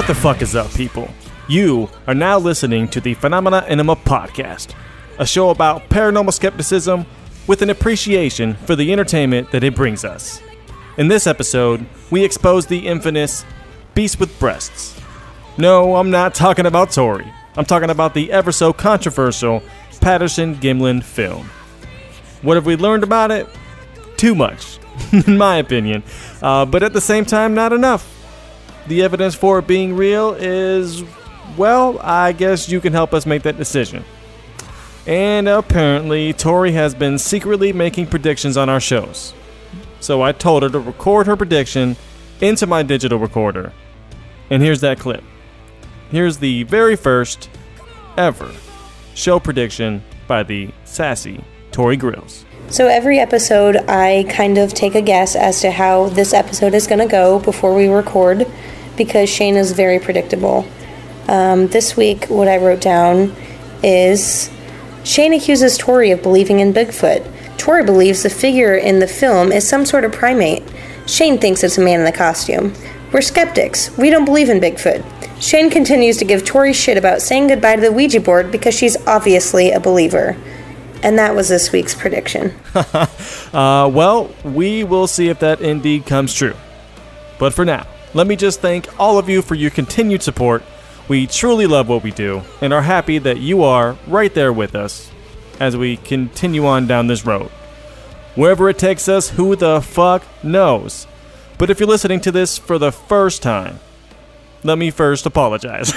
What the fuck is up, people? You are now listening to the Phenomena Enema Podcast, a show about paranormal skepticism with an appreciation for the entertainment that it brings us. In this episode, we expose the infamous Beast with Breasts. No, I'm not talking about Tori. I'm talking about the ever so controversial Patterson-Gimlin film. What have we learned about it? Too much, in my opinion, but at the same time, not enough. The evidence for it being real is, well, I guess you can help us make that decision. And apparently, Tori has been secretly making predictions on our shows. So I told her to record her prediction into my digital recorder. And here's that clip. Here's the very first ever show prediction by the sassy Tori Grills. So every episode, I kind of take a guess as to how this episode is going to go before we record, because Shane is very predictable. This week, what I wrote down is Shane accuses Tori of believing in Bigfoot. Tori believes the figure in the film is some sort of primate. Shane thinks it's a man in a costume. We're skeptics. We don't believe in Bigfoot. Shane continues to give Tori shit about saying goodbye to the Ouija board because she's obviously a believer. And that was this week's prediction. Well, we will see if that indeed comes true. But for now, let me just thank all of you for your continued support. We truly love what we do and are happy that you are right there with us as we continue on down this road. Wherever it takes us, who the fuck knows? But if you're listening to this for the first time, let me first apologize.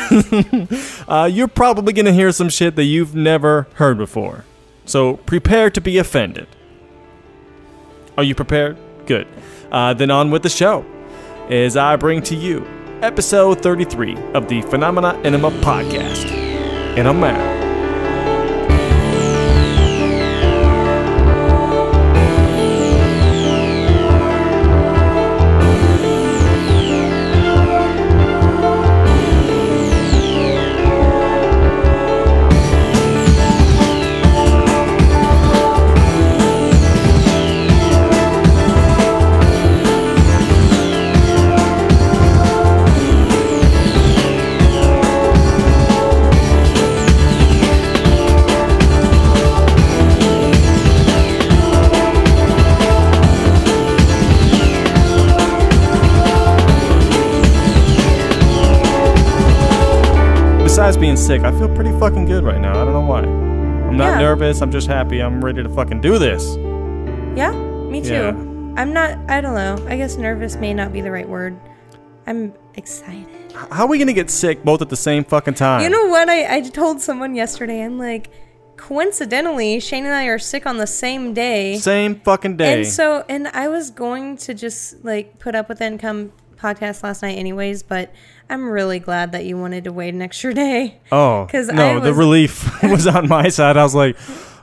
You're probably going to hear some shit that you've never heard before. So prepare to be offended. Are you prepared? Good. Then on with the show, as I bring to you episode 33 of the Phenomena Enema Podcast. And I'm out. Besides being sick, I feel pretty fucking good right now. I don't know why. I'm not nervous. I'm just happy. I'm ready to fucking do this. Yeah, me too. Yeah. I'm not, I don't know. I guess nervous may not be the right word. I'm excited. How are we going to get sick both at the same fucking time? You know what? I told someone yesterday, I'm like, coincidentally, Shane and I are sick on the same day. Same fucking day. And I was going to just like put up with it and come podcast last night anyways, but I'm really glad that you wanted to wait an extra day. Oh, no, the relief was on my side. I was like,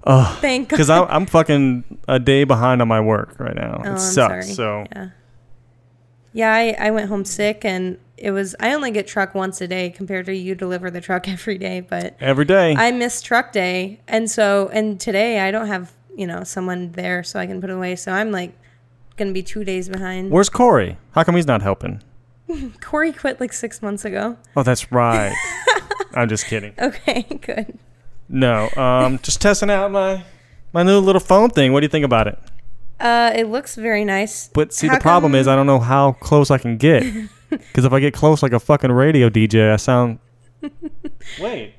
oh, thank God. Because I'm fucking a day behind on my work right now. Oh, it sucks. I'm sorry. So yeah, I went home sick, and I only get truck once a day compared to you deliver the truck every day, but every day I miss truck day, and today I don't have someone there so I can put it away, so I'm like gonna be 2 days behind. Where's Corey? How come he's not helping? Corey quit like 6 months ago. Oh, that's right. I'm just kidding. Okay, good. No, just testing out my new little phone thing. What do you think about it? It looks very nice. But see, the problem is I don't know how close I can get. Because if I get close like a fucking radio DJ, I sound... Wait.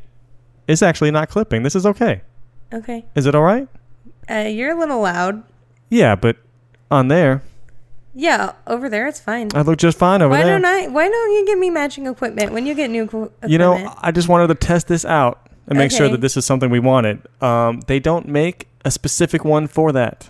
It's actually not clipping. This is okay. Okay. Is it all right? You're a little loud. Yeah, but on there... Yeah, over there it's fine. I look just fine over there. Why don't you give me matching equipment when you get new equipment? You know, I just wanted to test this out and make sure that this is something we wanted. They don't make a specific one for that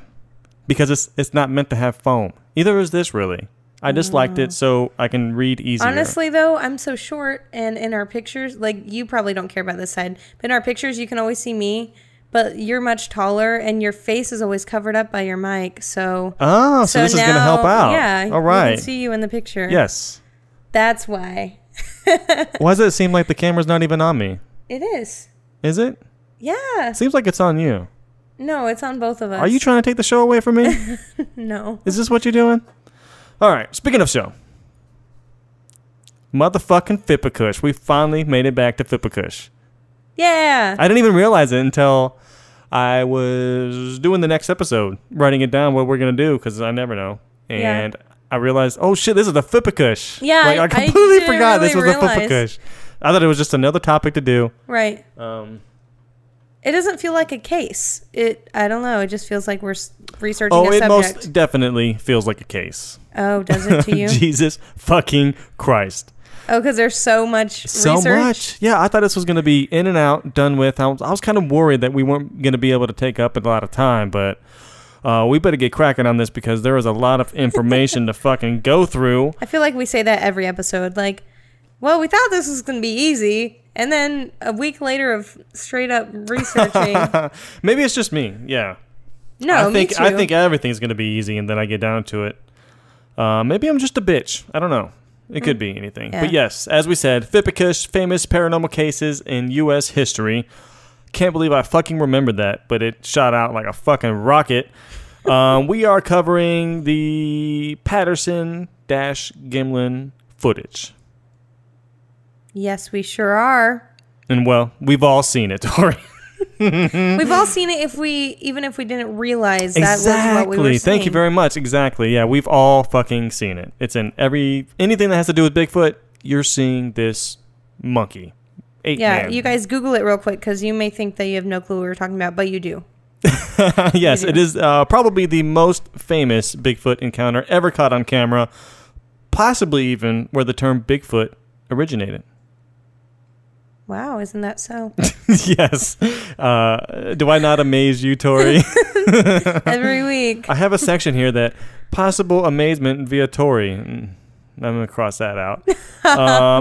because it's not meant to have foam. Either is this really. I just liked it so I can read easier. Honestly, though, I'm so short, and in our pictures, like, you probably don't care about this side, but in our pictures you can always see me. But you're much taller, and your face is always covered up by your mic, so... Oh, so this is going to help out. Yeah, all right. I can see you in the picture. Yes. That's why. Why does it seem like the camera's not even on me? It is. Is it? Yeah. Seems like it's on you. No, it's on both of us. Are you trying to take the show away from me? No. Is this what you're doing? All right, speaking of show. Motherfucking FPCUSH. We finally made it back to FPCUSH. Yeah. I didn't even realize it until I was doing the next episode, writing it down what we're going to do, because I never know. And I realized, oh shit, this is the FPCUSH. Yeah. Like, I completely forgot really this was the FPCUSH. I thought it was just another topic to do. Right. It doesn't feel like a case. I don't know. It just feels like we're researching a subject. Oh, it most definitely feels like a case. Oh, does it to you? Jesus fucking Christ. Oh, because there's so much so research? Much. Yeah, I thought this was going to be in and out, done with. I was kind of worried that we weren't going to be able to take up a lot of time, but we better get cracking on this because there is a lot of information to fucking go through. I feel like we say that every episode. Like, well, we thought this was going to be easy. And then a week later of straight up researching. Maybe it's just me. Yeah. No, me too. I think everything's going to be easy, and then I get down to it. Maybe I'm just a bitch. I don't know. It could be anything. Yeah. But yes, as we said, FPCUSH, famous paranormal cases in U.S. history. Can't believe I fucking remembered that, but it shot out like a fucking rocket. We are covering the Patterson-Gimlin footage. Yes, we sure are. And well, we've all seen it, Tori. We've all seen it even if we didn't realize that was what we were seeing. Thank you very much. Exactly. Yeah, we've all fucking seen it. It's in anything that has to do with Bigfoot, you're seeing this monkey. Man. You guys Google it real quick because you may think that you have no clue what we're talking about, but you do. Yes, it is probably the most famous Bigfoot encounter ever caught on camera, possibly even where the term Bigfoot originated. Wow, isn't that so? Yes. Do I not amaze you, Tori? Every week. I have a section here that possible amazement via Tori. I'm going to cross that out.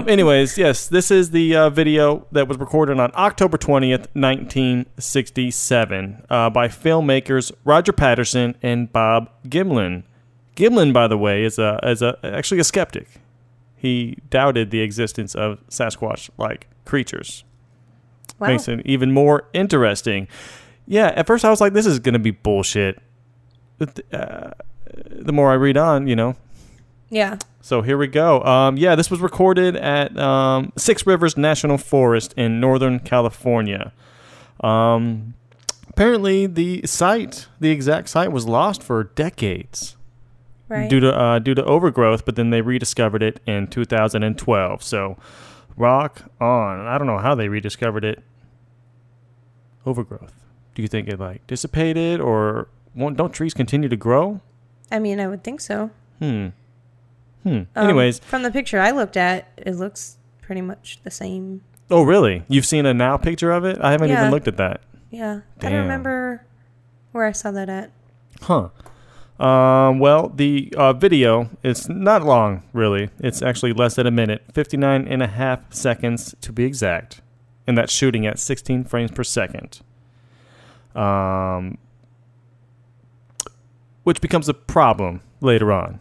Anyways, yes, this is the video that was recorded on October 20th, 1967 by filmmakers Roger Patterson and Bob Gimlin. Gimlin, by the way, is actually a skeptic. He doubted the existence of Sasquatch-like creatures. Wow. Makes it even more interesting. Yeah, at first I was like, this is going to be bullshit. But, the more I read on, Yeah. So here we go. Yeah, this was recorded at Six Rivers National Forest in Northern California. Apparently, the exact site was lost for decades. Right. Due to overgrowth, but then they rediscovered it in 2012. So, rock on. I don't know how they rediscovered it. Overgrowth. Do you think it dissipated, or don't trees continue to grow? I mean, I would think so. Anyways, from the picture I looked at, it looks pretty much the same. Oh, really? You've seen a now picture of it? I haven't even looked at that. Yeah. Damn. I don't remember where I saw that at. Huh. Well, the video is not long, really. It's actually less than a minute, 59 and a half seconds to be exact. And that's shooting at 16 frames per second. Which becomes a problem later on.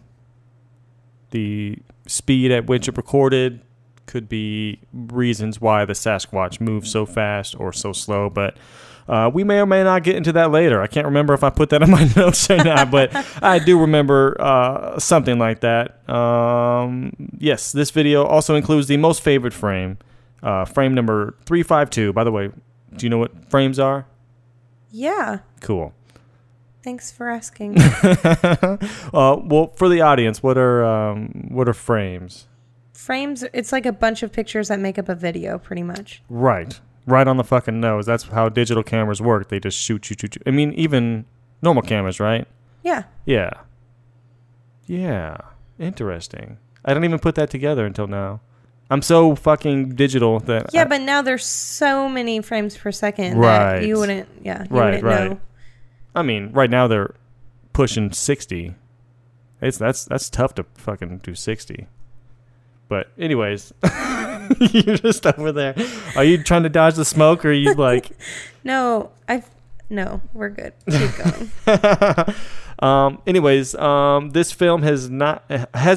The speed at which it recorded could be reasons why the Sasquatch moves so fast or so slow, but we may or may not get into that later. I can't remember if I put that in my notes or not, but I do remember something like that. Yes, this video also includes the most favorite frame, frame number 352. By the way, do you know what frames are? Yeah. Cool. Thanks for asking. Well, for the audience, what are frames? Frames, it's like a bunch of pictures that make up a video, pretty much. Right on the fucking nose. That's how digital cameras work. They just shoot. I mean, even normal cameras, right? Yeah. Yeah. Interesting. I didn't even put that together until now. I'm so fucking digital that. Yeah, but now there's so many frames per second that you wouldn't. Yeah. Wouldn't know. I mean, right now they're pushing 60. That's tough to fucking do 60. But anyways, you're just over there. Are you trying to dodge the smoke, or are you like? No, we're good. Keep going. Anyways, this film has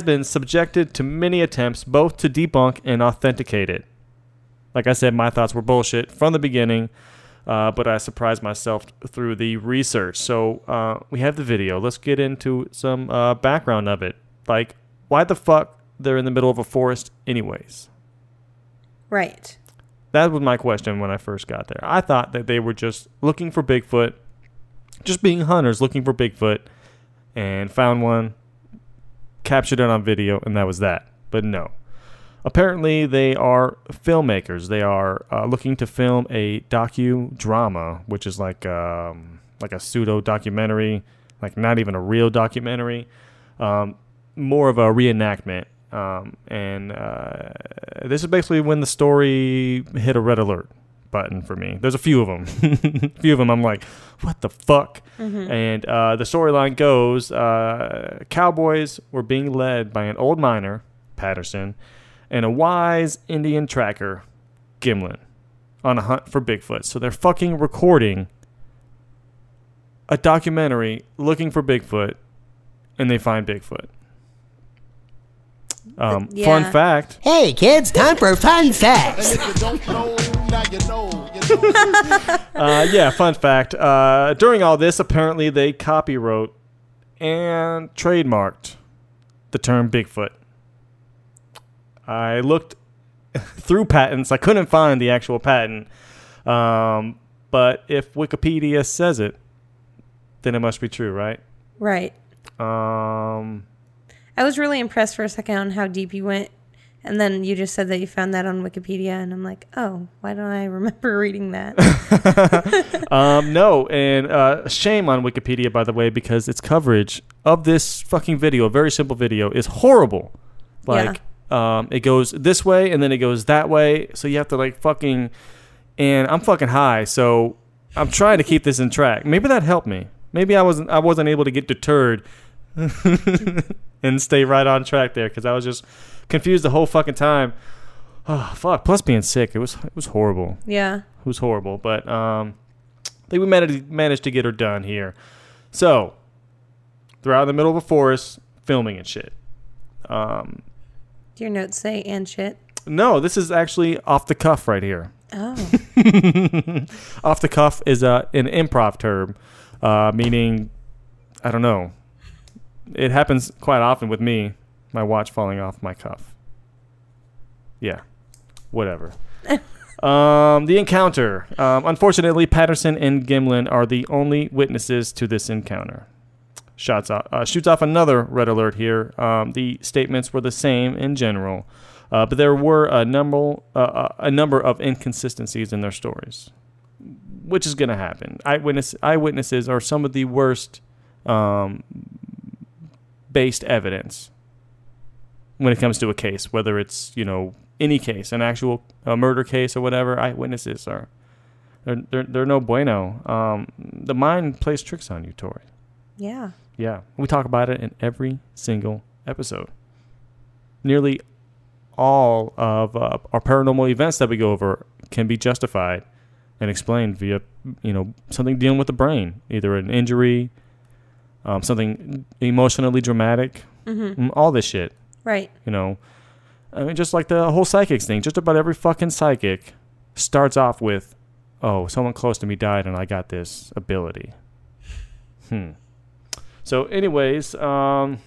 been subjected to many attempts both to debunk and authenticate it. Like I said, my thoughts were bullshit from the beginning. But I surprised myself through the research. So we have the video. Let's get into some background of it. Like, why the fuck they're in the middle of a forest anyways? Right. That was my question when I first got there. I thought that they were just looking for Bigfoot, just being hunters looking for Bigfoot, and found one, captured it on video, and that was that. But no. Apparently, they are filmmakers. They are looking to film a docudrama, which is like a pseudo-documentary, like not even a real documentary, more of a reenactment. This is basically when the story hit a red alert button for me. There's a few of them. I'm like, what the fuck? Mm-hmm. And the storyline goes, cowboys were being led by an old miner, Patterson, and a wise Indian tracker, Gimlin, on a hunt for Bigfoot. So they're fucking recording a documentary looking for Bigfoot, and they find Bigfoot. Yeah. Fun fact. Hey kids, time for fun facts. Fun fact. During all this, apparently they copywrote and trademarked the term Bigfoot. I looked through patents. I couldn't find the actual patent. But if Wikipedia says it, then it must be true, right? Right. I was really impressed for a second on how deep you went. And then you just said that you found that on Wikipedia. And I'm like, oh, why don't I remember reading that? No. And shame on Wikipedia, by the way, because its coverage of this fucking video, a very simple video, is horrible. Like, it goes this way and then it goes that way. So you have to like fucking... And I'm fucking high, so I'm trying to keep this in track. Maybe that helped me. Maybe I wasn't able to get deterred and stay right on track there because I was just confused the whole fucking time. Oh fuck! Plus being sick, it was horrible. Yeah, it was horrible. But I think we managed to get her done here. So they're out in the middle of a forest filming and shit. Do your notes say and shit? No, this is actually off the cuff right here. Oh. Off the cuff is an improv term, meaning, I don't know. It happens quite often with me, my watch falling off my cuff. Yeah, whatever. The encounter. Unfortunately, Patterson and Gimlin are the only witnesses to this encounter. Shoots off another red alert here. The statements were the same in general. But there were a number of inconsistencies in their stories, which is going to happen. Eyewitnesses are some of the worst based evidence when it comes to a case, whether it's any case, an actual murder case or whatever. Eyewitnesses they're no bueno. The mind plays tricks on you, Tori. Yeah. Yeah, we talk about it in every single episode. Nearly all of our paranormal events that we go over can be justified and explained via, something dealing with the brain, either an injury, something emotionally dramatic, all this shit. Right. I mean, just like the whole psychics thing, just about every fucking psychic starts off with, oh, someone close to me died and I got this ability. So anyways, and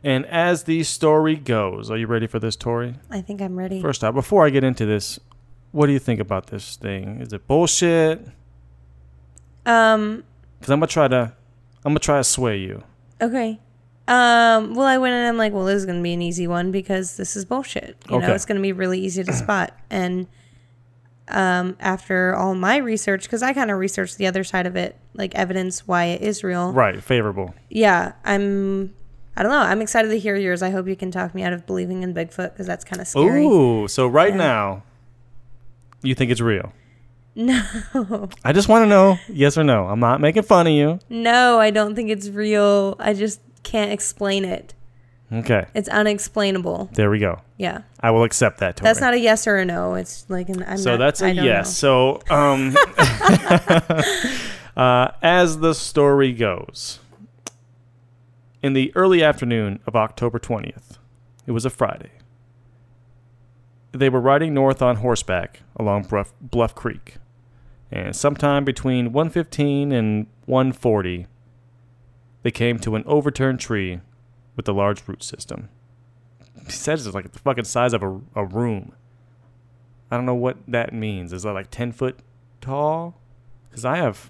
as the story goes, are you ready for this, Tori? I think I'm ready. First off, before I get into this, what do you think about this thing? Is it bullshit? Because I'm gonna try to sway you. Okay. Well, I went and I'm like, well, this is gonna be an easy one because this is bullshit. You know, it's gonna be really easy to spot. And after all my research, because I kind of researched the other side of it, like evidence why it is real. Right, favorable. Yeah, I don't know. I'm excited to hear yours. I hope you can talk me out of believing in Bigfoot because that's kind of scary. Ooh, so now, you think it's real? No. I just want to know, yes or no. I'm not making fun of you. No, I don't think it's real. I just can't explain it. Okay. It's unexplainable. There we go. Yeah. I will accept that, Tori. That's not a yes or a no. It's like that's a yes. So, as the story goes, in the early afternoon of October 20th, it was a Friday, they were riding north on horseback along Bluff Creek, and sometime between 1:15 and 1:40, they came to an overturned tree with a large root system. he says it's like the fucking size of a room. I don't know what that means. Is that like 10 foot tall? Because I have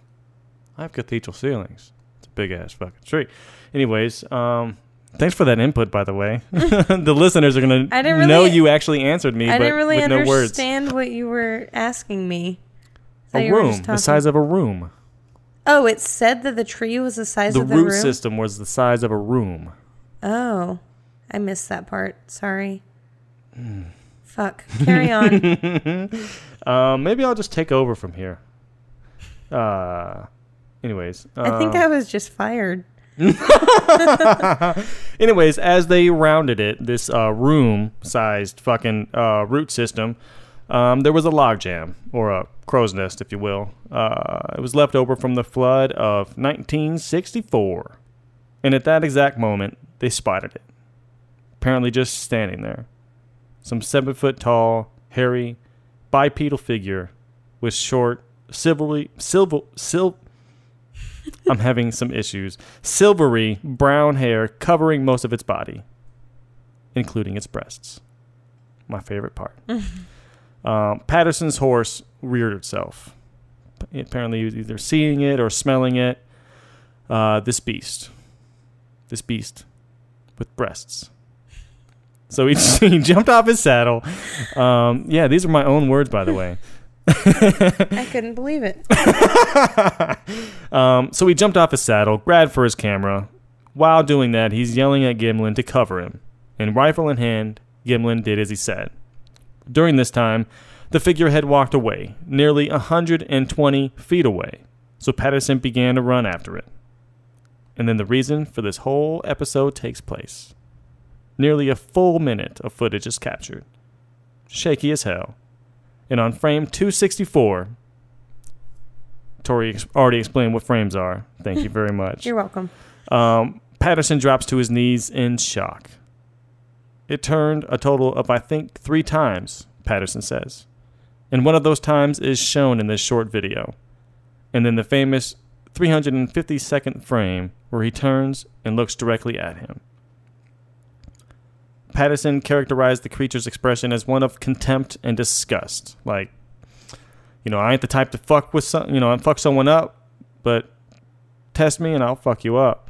cathedral ceilings. It's a big ass fucking tree. Anyways, thanks for that input, by the way. The listeners are gonna know you actually answered me. I didn't really with understand no words. what you were asking me. A room, the size of a room. Oh, it said that the tree was the size of the room? The root system was the size of a room. Oh, I missed that part. Sorry. Fuck. Carry on. Maybe I'll just take over from here. Anyways. I think I was just fired. Anyways, as they rounded it, this room-sized fucking root system, there was a logjam, or a crow's nest, if you will. It was left over from the flood of 1964. And at that exact moment, they spotted it. Apparently just standing there. Some 7-foot-tall, hairy, bipedal figure with short, I'm having some issues. Silvery brown hair covering most of its body, including its breasts. My favorite part. Patterson's horse reared itself. Apparently he was either seeing it or smelling it. This beast with breasts. So he jumped off his saddle. Yeah, these are my own words, by the way. I couldn't believe it. So he jumped off his saddle, grabbed for his camera. While doing that, he's yelling at Gimlin to cover him. And rifle in hand, Gimlin did as he said. During this time, the figure had walked away, nearly 120 feet away. So Patterson began to run after it. And then the reason for this whole episode takes place. Nearly a full minute of footage is captured. Shaky as hell. And on frame 264, Tori already explained what frames are. Thank you very much. You're welcome. Patterson drops to his knees in shock. It turned a total of, I think, 3 times, Patterson says. And one of those times is shown in this short video. And then the famous 350-second frame where he turns and looks directly at him. Patterson characterized the creature's expression as one of contempt and disgust. Like, I ain't the type to fuck with fuck someone up, but test me and I'll fuck you up.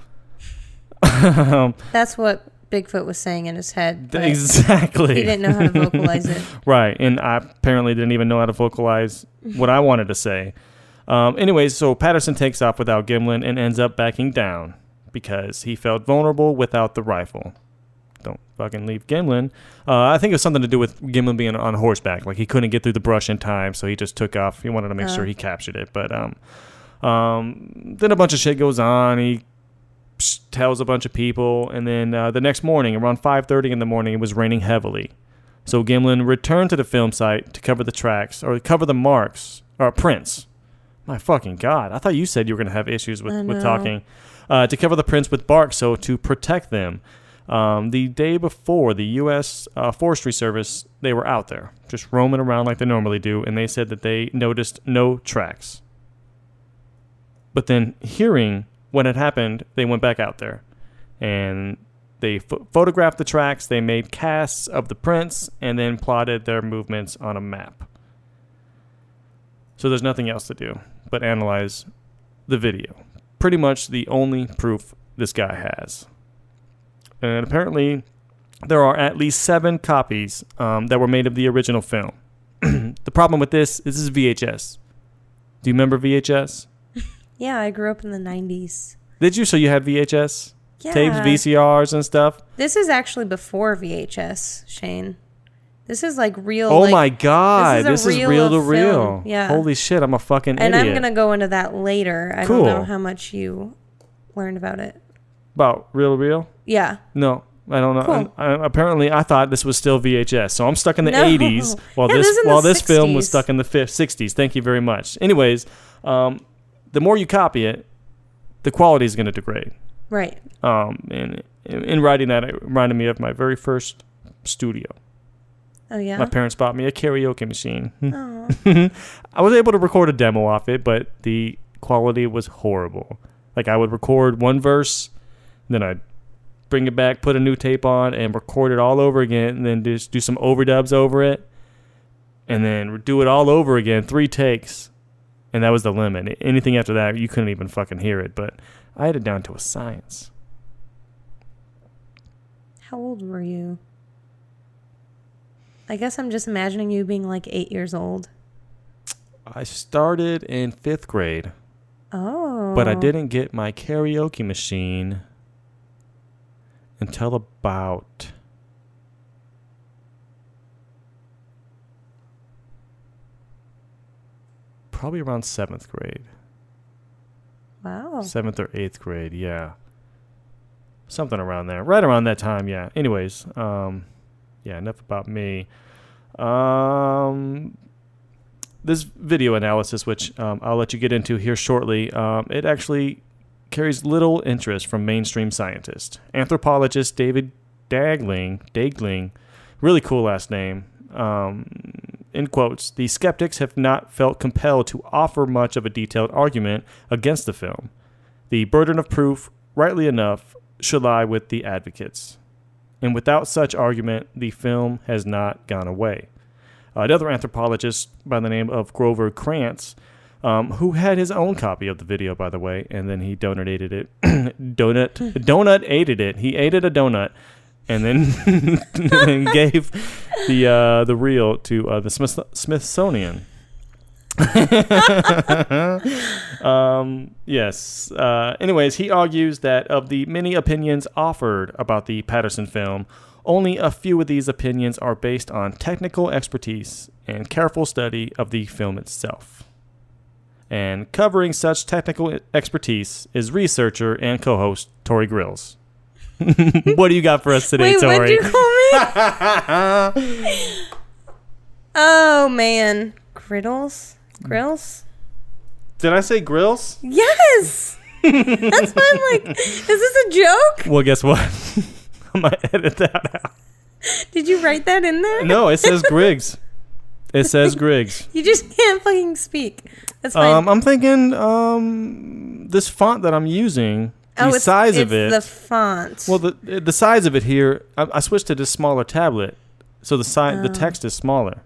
That's what Bigfoot was saying in his head. Exactly. He didn't know how to vocalize it. Right, and I apparently didn't even know how to vocalize what I wanted to say. Anyways, so Patterson takes off without Gimlin and ends up backing down because he felt vulnerable without the rifle. Don't fucking leave Gimlin. I think it was something to do with Gimlin being on horseback. Like, he couldn't get through the brush in time, so he just took off. He wanted to make sure he captured it. But then a bunch of shit goes on. He tells a bunch of people. And then the next morning, around 5:30 in the morning, it was raining heavily. So Gimlin returned to the film site to cover the tracks, or cover the marks, or prints. My fucking God. I thought you said you were going to have issues with talking. To cover the prints with bark, so to protect them. The day before, the U.S. Forestry Service, they were out there, just roaming around like they normally do, and they said that they noticed no tracks. But then, hearing what had happened, they went back out there, and they photographed the tracks, they made casts of the prints, and then plotted their movements on a map. So there's nothing else to do but analyze the video. Pretty much the only proof this guy has. And apparently, there are at least 7 copies that were made of the original film. The problem with this is VHS. Do you remember VHS? Yeah, I grew up in the 90s. Did you? So you had VHS? Yeah. Tapes, VCRs, and stuff? This is actually before VHS, Shane. This is like real. Oh my God. This is reel to reel. Film. Yeah. Holy shit, I'm a fucking and idiot. I'm going to go into that later. I Cool. don't know how much you learned about it. About reel to reel? Yeah. No, I don't know. Cool. Apparently, I thought this was still VHS. So I'm stuck in the No. 80s while Yeah, this the film was 60s. stuck in the 60s. Thank you very much. Anyways, the more you copy it, the quality is going to degrade. Right. And in writing that, it reminded me of my very first studio. Oh, yeah? My parents bought me a karaoke machine. Oh. I was able to record a demo off it, but the quality was horrible. Like, I would record one verse, then I'd bring it back, put a new tape on, and record it all over again, and then just do some overdubs over it, and then do it all over again, 3 takes. And that was the limit. Anything after that, you couldn't even fucking hear it. But I had it down to a science. How old were you? I guess I'm just imagining you being like 8 years old. I started in 5th grade. Oh. But I didn't get my karaoke machine until about... probably around 7th grade. Wow. 7th or 8th grade, yeah. Something around there. Right around that time, yeah. Anyways, yeah, enough about me. This video analysis, which I'll let you get into here shortly, it actually carries little interest from mainstream scientists. Anthropologist David Dagling, really cool last name, in quotes, the skeptics have not felt compelled to offer much of a detailed argument against the film. The burden of proof, rightly enough, should lie with the advocates. And without such argument, the film has not gone away. Another anthropologist by the name of Grover Krantz, who had his own copy of the video, by the way, and then he donated it. Donut ate it. He ate a donut. And then gave the reel to the Smithsonian. Yes. Anyways, he argues that of the many opinions offered about the Patterson film, only a few of these opinions are based on technical expertise and careful study of the film itself. And covering such technical expertise is researcher and co-host Tori Grills. What do you got for us today, Tori? What'd you call me? Oh, man. Grills? Did I say grills? Yes! That's why I'm like, is this a joke? Well, guess what? I might edit that out. Did you write that in there? No, it says Griggs. It says Griggs. You just can't fucking speak. That's fine. I'm thinking this font that I'm using... The size of it. It's the font. Well, the size of it here, I switched to this smaller tablet, so the text is smaller.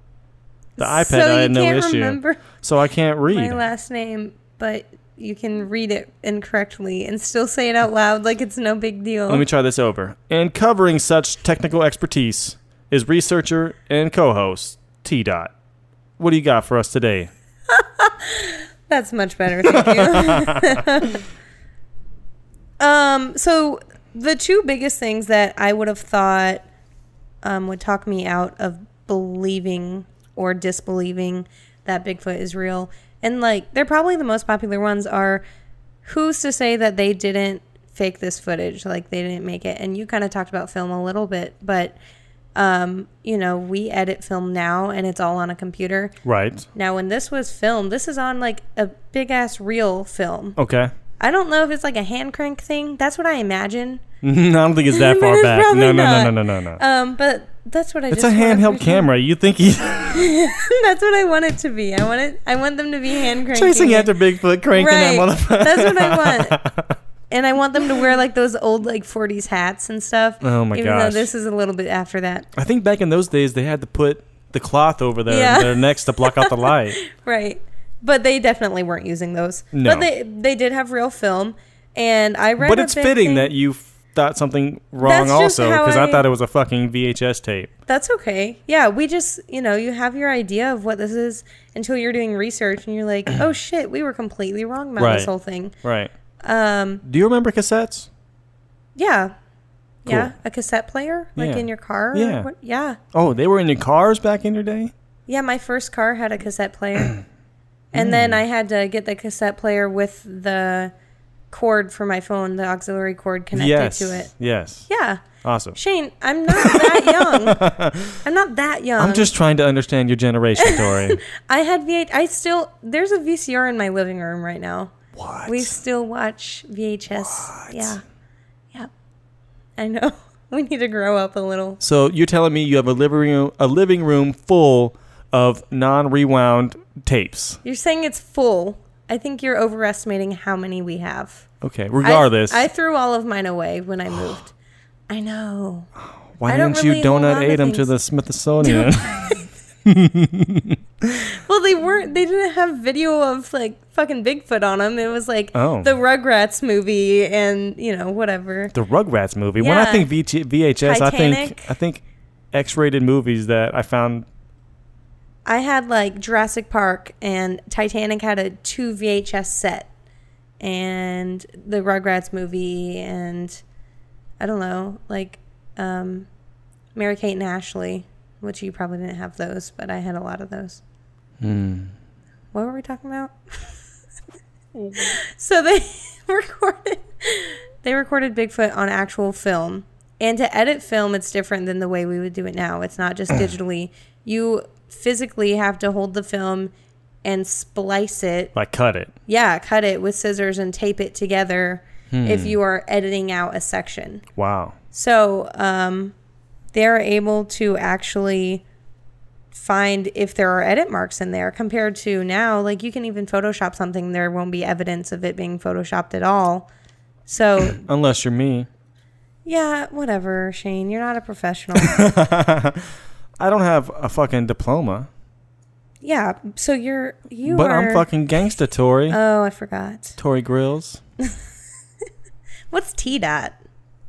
The iPad, I had no issue. So I can't read my last name, but you can read it incorrectly and still say it out loud like it's no big deal. Let me try this over. And covering such technical expertise is researcher and co-host T. Dot. What do you got for us today? That's much better, thank you. So the 2 biggest things that I would have thought would talk me out of believing or disbelieving that Bigfoot is real, and like they're probably the most popular ones, are who's to say that they didn't fake this footage, like they didn't make it. And you kind of talked about film a little bit, but we edit film now and it's all on a computer. Right. Now when this was filmed, this is on like a big ass reel film. Okay. I don't know if it's like a hand crank thing. That's what I imagine. I don't think it's that far back. No. But that's what it's a handheld camera. You think he's... That's what I want it to be. I want them to be hand cranking. Chasing after Bigfoot, cranking that motherfucker. That's what I want. And I want them to wear like those old like 40s hats and stuff. Oh my gosh. Even though this is a little bit after that. I think back in those days they had to put the cloth over their necks to block out the light. Right. But they definitely weren't using those. No. But they did have real film. And I read But it's fitting that you thought something wrong also, because I thought it was a fucking VHS tape. That's okay. Yeah, we just, you have your idea of what this is until you're doing research and you're like, oh shit, we were completely wrong about this whole thing. Right. Do you remember cassettes? Yeah. Cool. Yeah, a cassette player, like in your car? Yeah. Yeah. Oh, they were in your cars back in your day? Yeah, my first car had a cassette player. And then I had to get the cassette player with the cord for my phone, the auxiliary cord connected to it. Yes. Yeah. Awesome. Shane, I'm not that young. I'm not that young. I'm just trying to understand your generation, Tori. I had there's a VCR in my living room right now. What? We still watch VHS. What? Yeah. Yeah. I know. We need to grow up a little. So you're telling me you have a living room full of non-rewound tapes. You're saying it's full. I think you're overestimating how many we have. Okay, regardless. I threw all of mine away when I moved. I know. Why didn't you donate Adam to the Smithsonian? Well, they didn't have video of like fucking Bigfoot on them. It was like the Rugrats movie and, you know, whatever. The Rugrats movie. Yeah. When I think VHS, Titanic. I think X-rated movies that I found. I had like Jurassic Park, and Titanic had a 2 VHS set, and the Rugrats movie, and I don't know, like Mary-Kate and Ashley, which you probably didn't have those, but I had a lot of those. What were we talking about? So they recorded Bigfoot on actual film. And to edit film, it's different than the way we would do it now. It's not just digitally. You physically have to hold the film and splice it. Like cut it. Yeah, cut it with scissors and tape it together if you are editing out a section. Wow. So they're able to actually find if there are edit marks in there compared to now. Like, you can even Photoshop something. There won't be evidence of it being Photoshopped at all. So unless you're me. Yeah, whatever, Shane. You're not a professional. I don't have a fucking diploma. Yeah, so you But are... I'm fucking gangsta, Tori. Oh, I forgot. Tori Grills. What's T-Dot?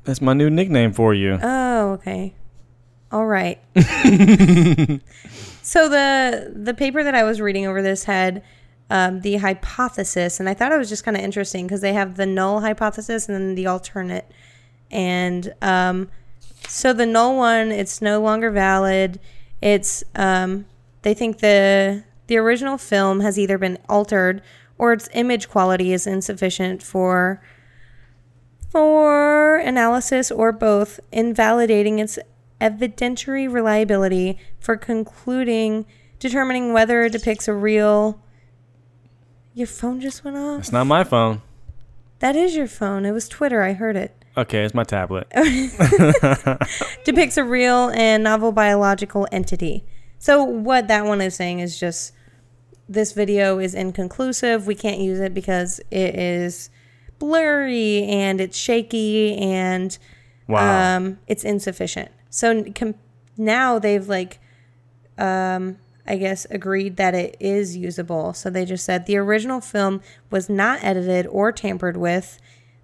That's my new nickname for you. Oh, okay. All right. So the paper that I was reading over this had the hypothesis, and I thought it was just kind of interesting because they have the null hypothesis and then the alternate. And so the null one, it's no longer valid. It's they think the original film has either been altered or its image quality is insufficient for analysis, or both, invalidating its evidentiary reliability for determining whether it depicts a real... Your phone just went off? It's not my phone. That is your phone. It was Twitter. I heard it. Okay, it's my tablet. Depicts a real and novel biological entity. So what that one is saying is just, this video is inconclusive. We can't use it because it is blurry and it's shaky and it's insufficient. So now they've like, I guess, agreed that it is usable. So they just said the original film was not edited or tampered with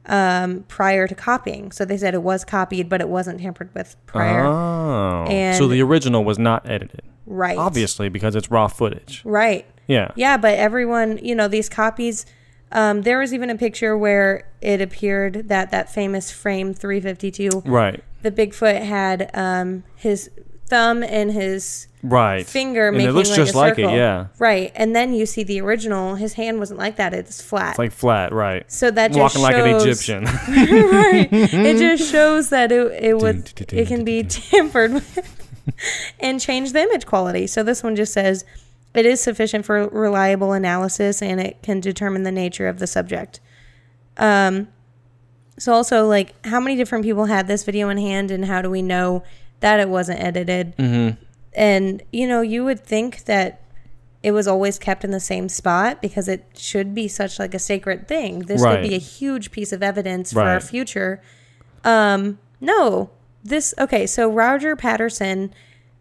prior to copying. So they said it was copied, but it wasn't tampered with prior. Oh, and so the original was not edited. Right. Obviously, because it's raw footage. Right. Yeah. Yeah, but everyone, these copies, there was even a picture where it appeared that famous frame 352. Right. The Bigfoot had his thumb and his finger and making it looks like just a like circle. it, yeah. Right. And then you see the original, his hand wasn't like that. It's flat. It's like flat, right. So that just walking like an Egyptian. Right. It just shows that it can be tampered with and change the image quality. So this one just says it is sufficient for reliable analysis and it can determine the nature of the subject. So also, like, how many different people had this video in hand, and how do we know that it wasn't edited? Mm-hmm. And, you would think that it was always kept in the same spot because it should be such like a sacred thing. This would be a huge pice of evidence for our future. No. So Roger Patterson,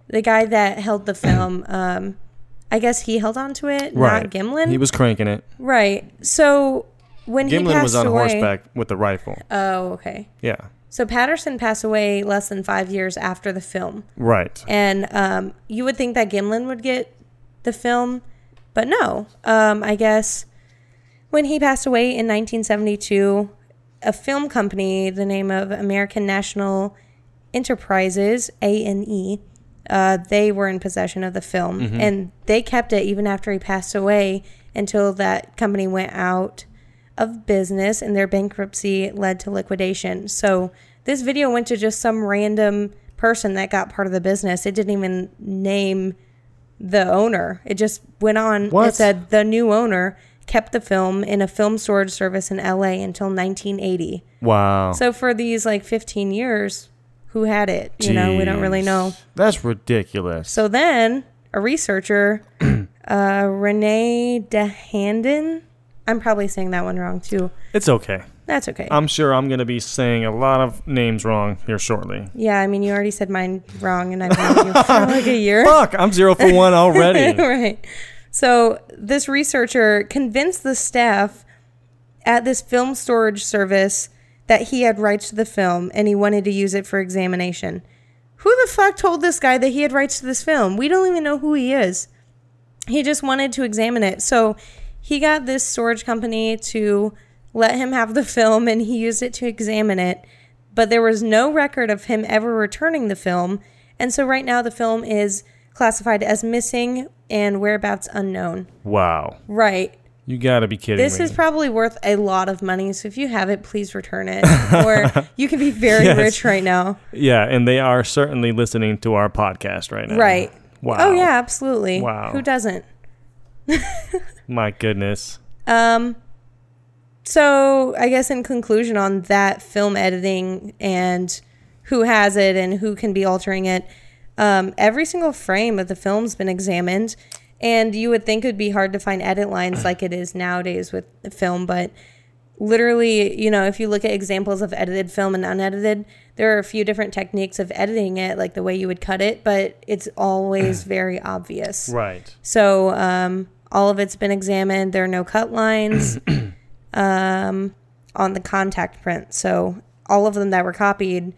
the guy that held the film, I guess he held on to it, not Gimlin. He was cranking it. Right. So when Gimlin he passed was on away, horseback with the rifle. Oh, okay. Yeah. So Patterson passed away less than 5 years after the film. Right. And you would think that Gimlin would get the film, but no. I guess when he passed away in 1972, a film company, the name of American National Enterprises, A&E, they were in possession of the film. Mm-hmm. And they kept it even after he passed away until that company went out of business and their bankruptcy led to liquidation. So this video went to just some random person that got part of the business. It didn't even name the owner. It just went on. What? It said the new owner kept the film in a film storage service in LA until 1980. Wow. So for these like 15 years, who had it? We don't really know. That's ridiculous. So then a researcher, Renee DeHanden, I'm probably saying that one wrong too. It's okay. That's okay. I'm sure I'm going to be saying a lot of names wrong here shortly. Yeah, I mean, you already said mine wrong, and I've known you for like a year. Fuck, I'm 0 for 1 already. Right. So this researcher convinced the staff at this film storage service that he had rights to the film, and he wanted to use it for examination. Who the fuck told this guy that he had rights to this film? We don't even know who he is. He just wanted to examine it. So he got this storage company to let him have the film, and he used it to examine it. But there was no record of him ever returning the film. And so right now the film is classified as missing and whereabouts unknown. Wow. Right. You gotta be kidding me. This is probably worth a lot of money. So if you have it, please return it. Or you can be very rich right now. Yeah, and they are certainly listening to our podcast right now. Right. Wow. Oh, yeah, absolutely. Wow. Who doesn't? My goodness. So I guess in conclusion on that film editing and who has it and who can be altering it, every single frame of the film's been examined, and you would think it would be hard to find edit lines like it is nowadays with the film, but literally, you know, if you look at examples of edited film and unedited, there are a few different techniques of editing it, like the way you would cut it, but it's always very obvious. Right. So all of it's been examined. There are no cut lines on the contact print. So all of them that were copied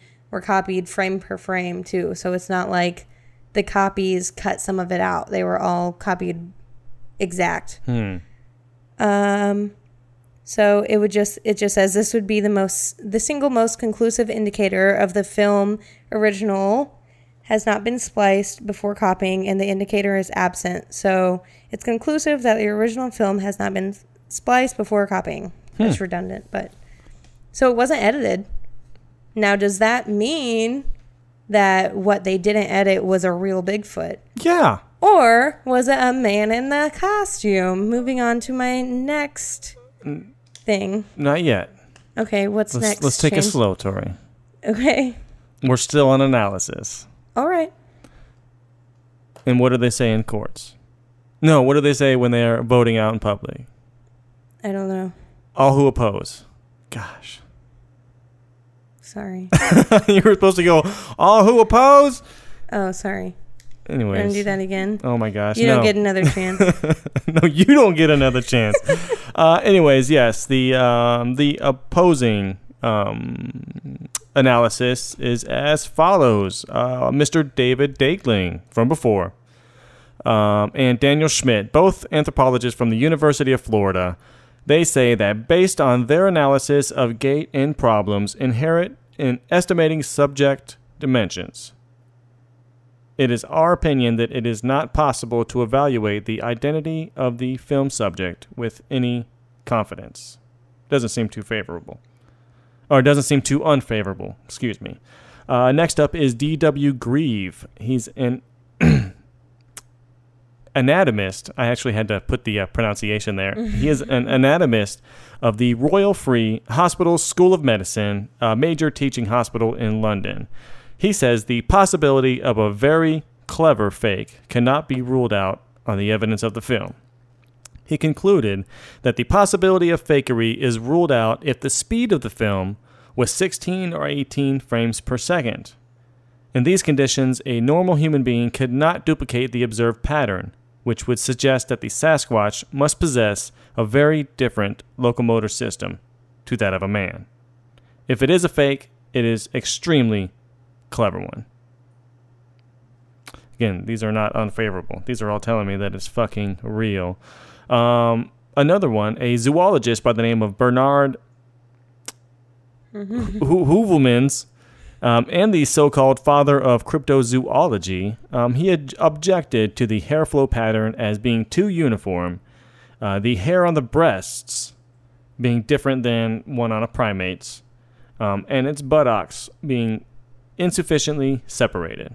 frame per frame too. So it's not like the copies cut some of it out. They were all copied exact. So it just says this would be the single most conclusive indicator of the film original has not been spliced before copying, and the indicator is absent. So it's conclusive that the original film has not been spliced before copying. That's redundant, but so it wasn't edited. Now, does that mean that what they didn't edit was a real Bigfoot? Yeah. Or was it a man in the costume? Moving on to my next thing. Not yet. Okay, what's next? Let's take Shane? it slow, Tori. Okay. We're still on analysis. All right. And what do they say in courts? No, what do they say when they are voting out in public? I don't know. All who oppose. Gosh. Sorry. You were supposed to go, all who oppose? Oh, sorry. Anyways. Gonna do that again? Oh my gosh. You don't get another chance. No, you don't get another chance. Anyways, yes, the opposing analysis is as follows. Mr. David Dakeling from before and Daniel Schmidt, both anthropologists from the University of Florida, they say that based on their analysis of gait and problems inherent in estimating subject dimensions, it is our opinion that it is not possible to evaluate the identity of the film subject with any confidence. Doesn't seem too favorable. Or it doesn't seem too unfavorable. Excuse me. Next up is D.W. Grieve. He's an anatomist. I actually had to put the pronunciation there. He is an anatomist of the Royal Free Hospital School of Medicine, a major teaching hospital in London. He says the possibility of a very clever fake cannot be ruled out on the evidence of the film. He concluded that the possibility of fakery is ruled out if the speed of the film was 16 or 18 frames per second. In these conditions, a normal human being could not duplicate the observed pattern, which would suggest that the Sasquatch must possess a very different locomotor system to that of a man. If it is a fake, it is extremely clever one. Again, these are not unfavorable. These are all telling me that it's fucking real. Another one, a zoologist by the name of Bernard Heuvelmans, and the so-called father of cryptozoology, he had objected to the hair flow pattern as being too uniform, the hair on the breasts being different than one on a primate's, and its buttocks being insufficiently separated.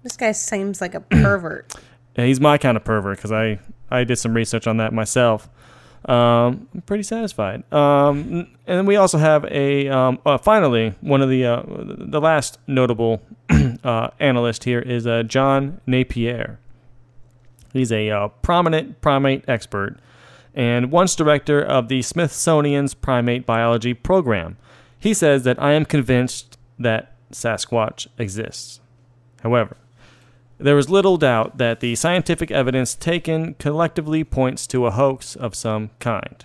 This guy seems like a pervert. Yeah, he's my kind of pervert because I did some research on that myself. I'm pretty satisfied. And then we also have finally, one of the last notable analyst here is John Napier. He's a prominent primate expert and once director of the Smithsonian's primate biology program. He says that I am convinced that Sasquatch exists. However, there is little doubt that the scientific evidence taken collectively points to a hoax of some kind.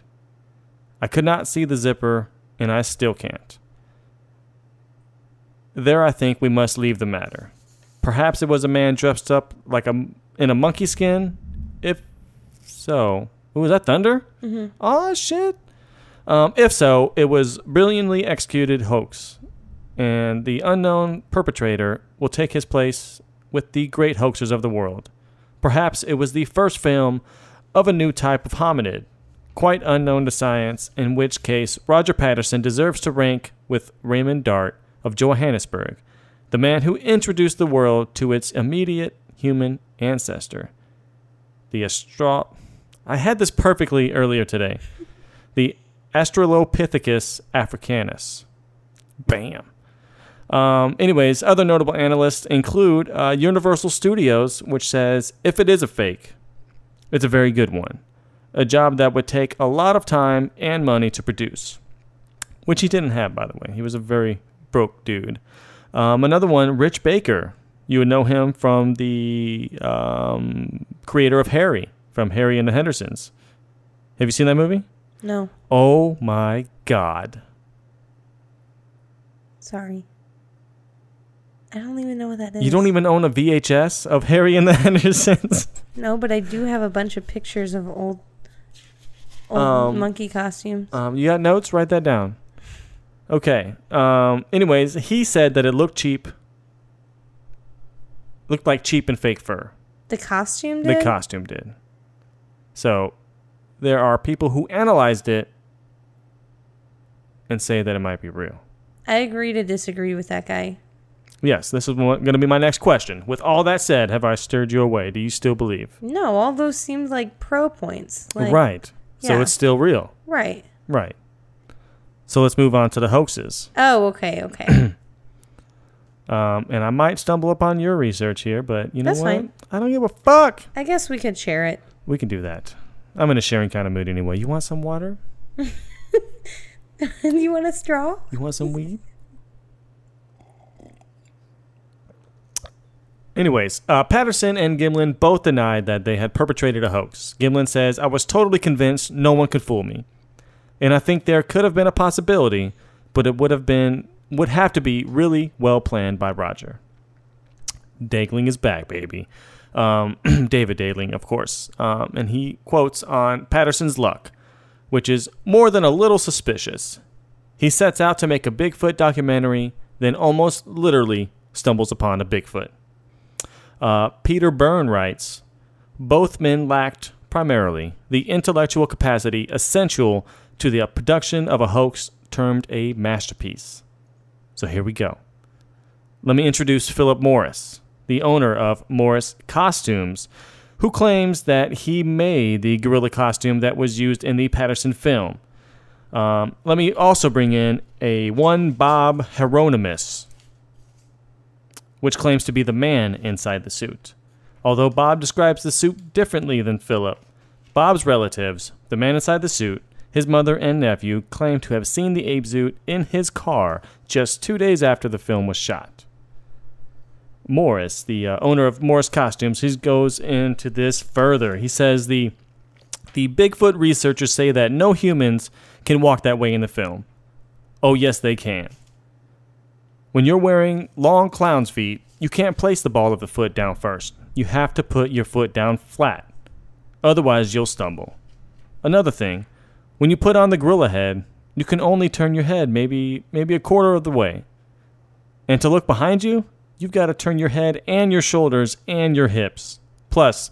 I could not see the zipper, and I still can't. There I think we must leave the matter. Perhaps it was a man dressed up in a monkey skin? If so... Was that thunder? Mm-hmm. Oh, shit. If so, it was brilliantly executed hoax, and the unknown perpetrator will take his place with the great hoaxers of the world. Perhaps it was the first film of a new type of hominid, quite unknown to science, in which case Roger Patterson deserves to rank with Raymond Dart of Johannesburg, the man who introduced the world to its immediate human ancestor. I had this perfectly earlier today. The Australopithecus africanus. Bam. Anyways, other notable analysts include Universal Studios, which says, if it is a fake, it's a very good one. A job that would take a lot of time and money to produce. Which he didn't have, by the way. He was a very broke dude. Another one, Rich Baker. You would know him from the creator of Harry. From Harry and the Hendersons. Have you seen that movie? No. Oh my God. Sorry. I don't even know what that is. You don't even own a VHS of Harry and the Hendersons? No, but I do have a bunch of pictures of old monkey costumes. You got notes? Write that down. Okay. Anyways, he said that it looked cheap. Looked like cheap and fake fur. The costume did? The costume did. So, there are people who analyzed it and say that it might be real. I agree to disagree with that guy. Yes, this is going to be my next question. With all that said, have I stirred you away? Do you still believe? No, all those seemed like pro points. Right. So yeah. it's still real. Right. Right. So let's move on to the hoaxes. Oh, okay. And I might stumble upon your research here, but you know That's what? fine. I don't give a fuck. I guess we could share it. We can do that. I'm in a sharing kind of mood anyway. You want some water? You want a straw? You want some weed? Anyways, Patterson and Gimlin both denied that they had perpetrated a hoax. Gimlin says, I was totally convinced no one could fool me. And I think there could have been a possibility, but it would have to be really well planned by Roger. Daegling is back, baby. David Daegling, of course. And he quotes on Patterson's luck, which is more than a little suspicious. He sets out to make a Bigfoot documentary, then almost literally stumbles upon a Bigfoot. Peter Byrne writes, both men lacked, primarily, the intellectual capacity essential to the production of a hoax termed a masterpiece. So here we go. Let me introduce Philip Morris, the owner of Morris Costumes, who claims that he made the gorilla costume that was used in the Patterson film. Let me also bring in one Bob Hieronymus, which claims to be the man inside the suit. Although Bob describes the suit differently than Philip, Bob's relatives, the man inside the suit, his mother and nephew, claim to have seen the ape suit in his car just 2 days after the film was shot. Morris, the owner of Morris Costumes, he goes into this further. He says the Bigfoot researchers say that no humans can walk that way in the film. Oh, yes, they can. When you're wearing long clown's feet, you can't place the ball of the foot down first. You have to put your foot down flat. Otherwise, you'll stumble. Another thing, when you put on the gorilla head, you can only turn your head maybe a quarter of the way. And to look behind you, you've got to turn your head and your shoulders and your hips. Plus,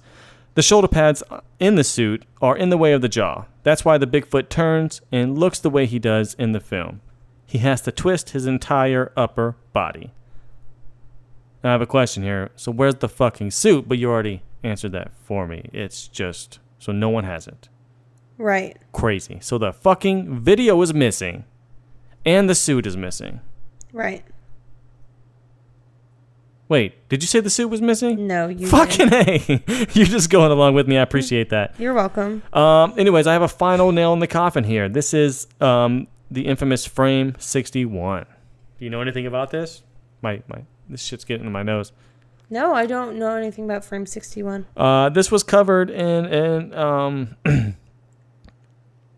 the shoulder pads in the suit are in the way of the jaw. That's why the Bigfoot turns and looks the way he does in the film. He has to twist his entire upper body. Now, I have a question here. So where's the fucking suit? But you already answered that for me. It's just, so no one has it. Right. Crazy. So the fucking video is missing. And the suit is missing. Right. Wait, did you say the suit was missing? No, you fucking A. You're just going along with me. I appreciate that. You're welcome. Anyways, I have a final nail in the coffin here. This is the infamous Frame 61. Do you know anything about this? This shit's getting in my nose. No, I don't know anything about Frame 61. This was covered in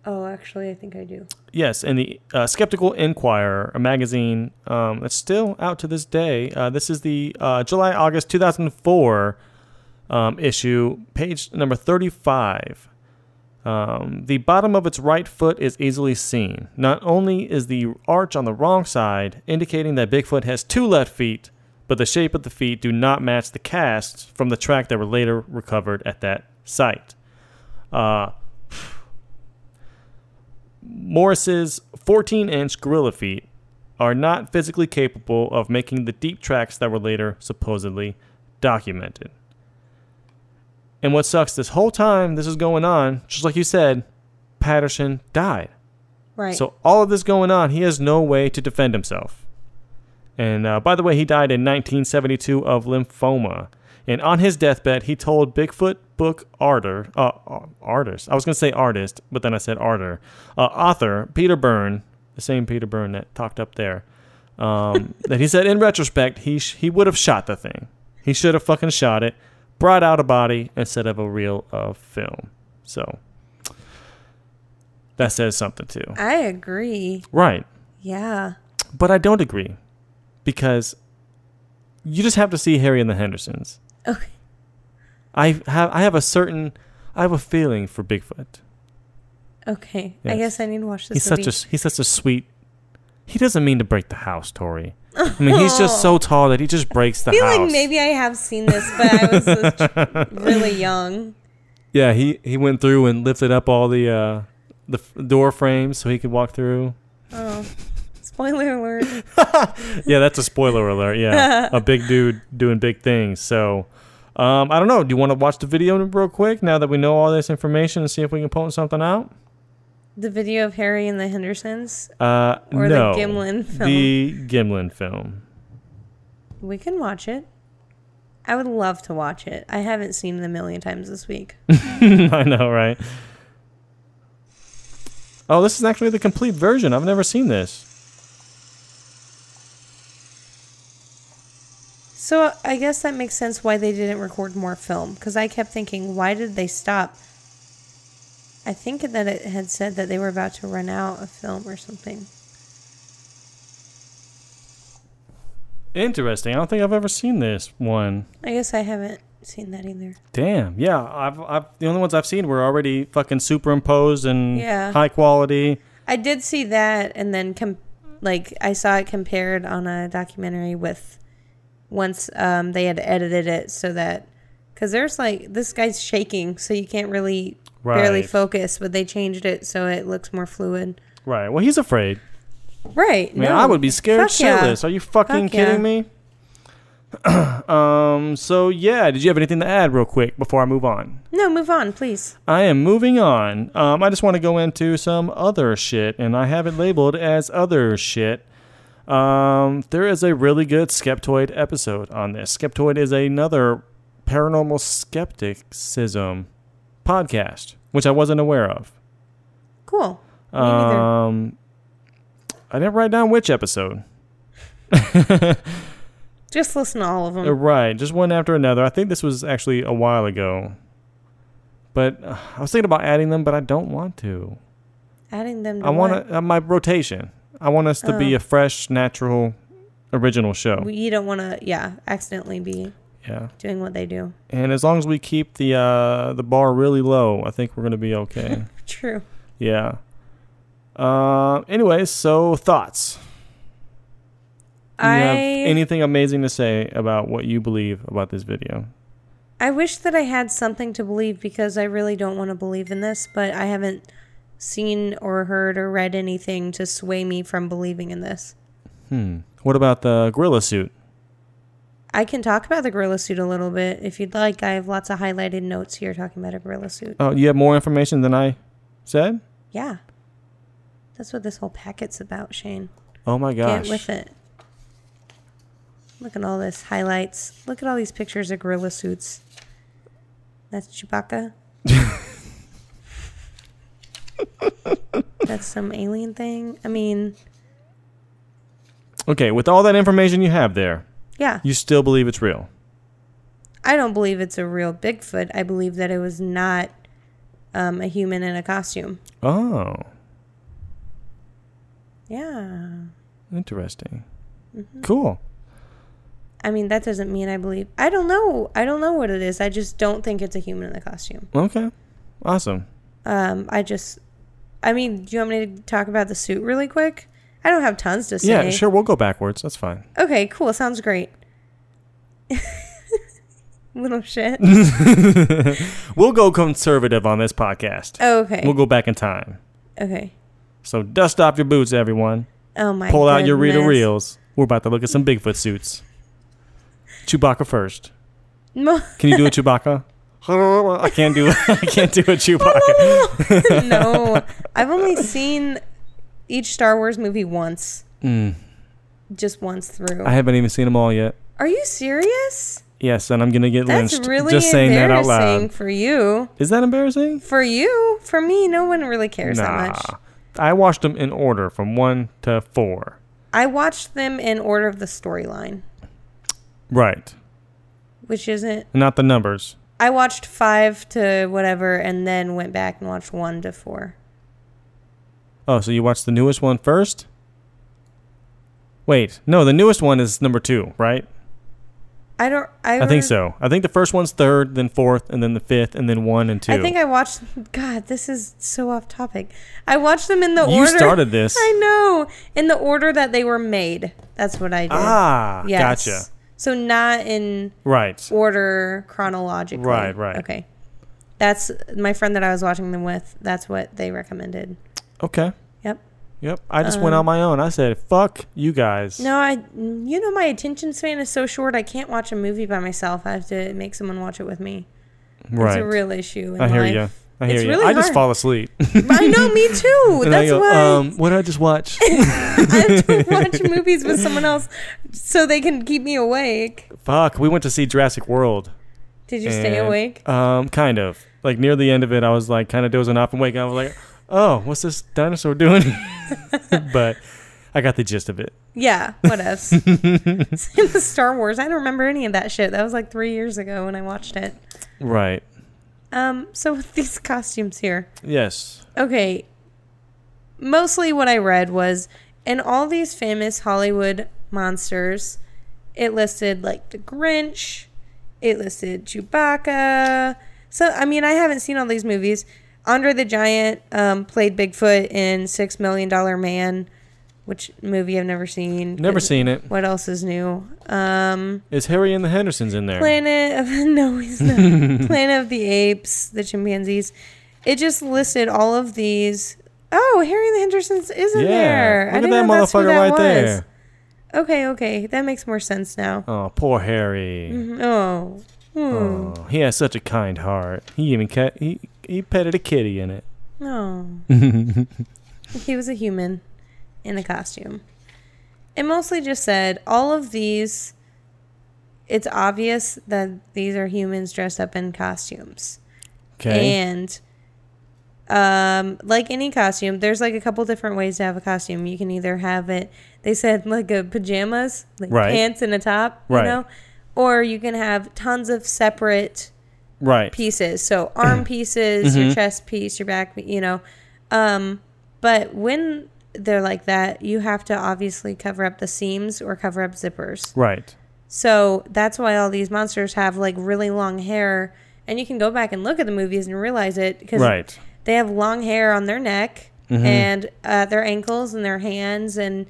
Oh, actually, I think I do. Yes, in the Skeptical Inquirer, a magazine that's still out to this day. This is the July-August 2004 issue, page number 35. The bottom of its right foot is easily seen. Not only is the arch on the wrong side, indicating that Bigfoot has 2 left feet, but the shape of the feet do not match the casts from the track that were later recovered at that site. Morris's 14-inch gorilla feet are not physically capable of making the deep tracks that were later supposedly documented. And what sucks, this whole time this is going on, just like you said, Patterson died. Right. So all of this going on, he has no way to defend himself. And by the way, he died in 1972 of lymphoma. And on his deathbed, he told Bigfoot book artist. I was going to say artist, but then I said author Peter Byrne, the same Peter Byrne that talked up there, that he said in retrospect, he would have shot the thing. He should have fucking shot it, brought out a body instead of a reel of film. So that says something too. I agree. Right. Yeah. But I don't agree because you just have to see Harry and the Hendersons. Okay. I have a feeling for Bigfoot. Okay. Yes. I guess I need to watch this movie. He's such a sweet. He doesn't mean to break the house, Tori. I mean, he's just so tall that he just breaks the house. I feel like maybe I have seen this, but I was really young. Yeah, he went through and lifted up all the door frames so he could walk through. Oh. Spoiler alert. Yeah, that's a spoiler alert. Yeah, a big dude doing big things. So, I don't know. Do you want to watch the video real quick now that we know all this information and see if we can pull something out? The video of Harry and the Hendersons? Or no, the Gimlin film? The Gimlin film. We can watch it. I would love to watch it. I haven't seen it a million times this week. I know, right? Oh, this is actually the complete version. I've never seen this. So I guess that makes sense why they didn't record more film. Because I kept thinking, why did they stop? I think that it had said that they were about to run out of film or something. Interesting. I don't think I've ever seen this one. I guess I haven't seen that either. Damn. Yeah. I've the only ones I've seen were already fucking superimposed and high quality. I did see that, and then I saw it compared on a documentary with once they had edited it so that because there's this guy's shaking, so you can't really barely focus, but they changed it so it looks more fluid. Right. Well, he's afraid. Right. Man, I would be scared shitless. Are you fucking kidding me? So yeah, did you have anything to add real quick before I move on? No, move on, please. I am moving on. I just want to go into some other shit, and I have it labeled as other shit. There is a really good Skeptoid episode on this. Skeptoid is another paranormal skepticism podcast, which I wasn't aware of. Cool. Me neither. I didn't write down which episode. Just listen to all of them. Right, just one after another. I think this was actually a while ago. But I was thinking about adding them, but I don't want to. Adding them to I want my rotation. I want us to be a fresh, natural, original show. You don't want to, accidentally be doing what they do. And as long as we keep the bar really low, I think we're going to be okay. True. Yeah. Anyways, so thoughts. Do you have anything amazing to say about what you believe about this video? I wish that I had something to believe because I really don't want to believe in this, but I haven't seen or heard or read anything to sway me from believing in this. What about the gorilla suit? I can talk about the gorilla suit a little bit if you'd like. I have lots of highlighted notes here talking about a gorilla suit. Oh, you have more information than I said? Yeah. That's what this whole packet's about, Shane. Oh my gosh. Get with it. Look at all this highlights. Look at all these pictures of gorilla suits. That's Chewbacca. That's some alien thing. I mean... Okay, with all that information you have there, yeah, you still believe it's real? I don't believe it's a real Bigfoot. I believe that it was not a human in a costume. Oh. Yeah. Interesting. Mm-hmm. Cool. I mean, that doesn't mean I believe... I don't know what it is. I just don't think it's a human in a costume. Okay. Awesome. I mean, do you want me to talk about the suit really quick? I don't have tons to say. Yeah, sure. We'll go backwards. That's fine. Okay, cool. Sounds great. Little shit. We'll go conservative on this podcast. Oh, okay. We'll go back in time. Okay. So dust off your boots, everyone. Oh, my Pull out your goodness. reel-to-reels. We're about to look at some Bigfoot suits. Chewbacca first. Can you do a Chewbacca? I can't do a Chewbacca. No. I've only seen each Star Wars movie once. Just once through. I haven't even seen them all yet. Are you serious? Yes, and I'm going to get lynched. That's really just saying that out embarrassing loud. for you. Is that embarrassing? For you? For me, no one really cares that much. I watched them in order from 1 to 4. I watched them in order of the storyline. Right. Which isn't... Not the numbers. I watched 5 to whatever and then went back and watched 1 to 4. Oh, so you watched the newest one first? Wait, no, the newest one is number 2, right? I think so. I think the first one's 3rd, then 4th, and then the 5th, and then 1 and 2. I think I watched... God, this is so off topic. I watched them in the order... You started this. I know. In the order that they were made. That's what I did. Ah, yes. Gotcha. So not in order chronologically. Right. Okay. That's my friend that I was watching them with. That's what they recommended. Okay. Yep. I just went on my own. I said, fuck you guys. No, my attention span is so short. I can't watch a movie by myself. I have to make someone watch it with with me. Right. It's a real issue in I hear life. you. I hear you. Really I just hard. fall asleep. I know, me too. And That's why. What did I just watch? I have to watch movies with someone else so they can keep me awake. Fuck. We went to see Jurassic World. Did you stay awake? Kind of. Like near the end of it, I was like kind of dozing off and waking up. I was like, oh, what's this dinosaur doing? But I got the gist of it. Yeah, what else? Same with Star Wars. I don't remember any of that shit. That was like 3 years ago when I watched it. Right. So with these costumes here. Yes. Okay. Mostly what I read was in all these famous Hollywood monsters, it listed like the Grinch, it listed Chewbacca. So, I mean, I haven't seen all these movies. Andre the Giant played Bigfoot in $6 Million Man, which movie I've never seen. Never seen it. What else is new? Is Harry and the Hendersons in there? No, he's not. Planet of the Apes, the chimpanzees. It just listed all of these. Oh, Harry and the Hendersons is in there. Look at that motherfucker right there. Okay. That makes more sense now. Oh, poor Harry. Mm-hmm. Oh. Oh, he has such a kind heart. He even he petted a kitty in it. Oh. He was a human in a costume. It mostly just said all of these, it's obvious that these are humans dressed up in costumes. Okay. And like any costume, there's like a couple different ways to have a costume. You can either have it, they said like a pajamas, like pants and a top, you know? Or you can have tons of separate pieces. So arm pieces, your chest piece, your back, you know. But when they're like that, you have to obviously cover up the seams or cover up zippers. Right. So that's why all these monsters have like really long hair. And you can go back and look at the movies and realize it. Because they have long hair on their neck and their ankles and their hands. And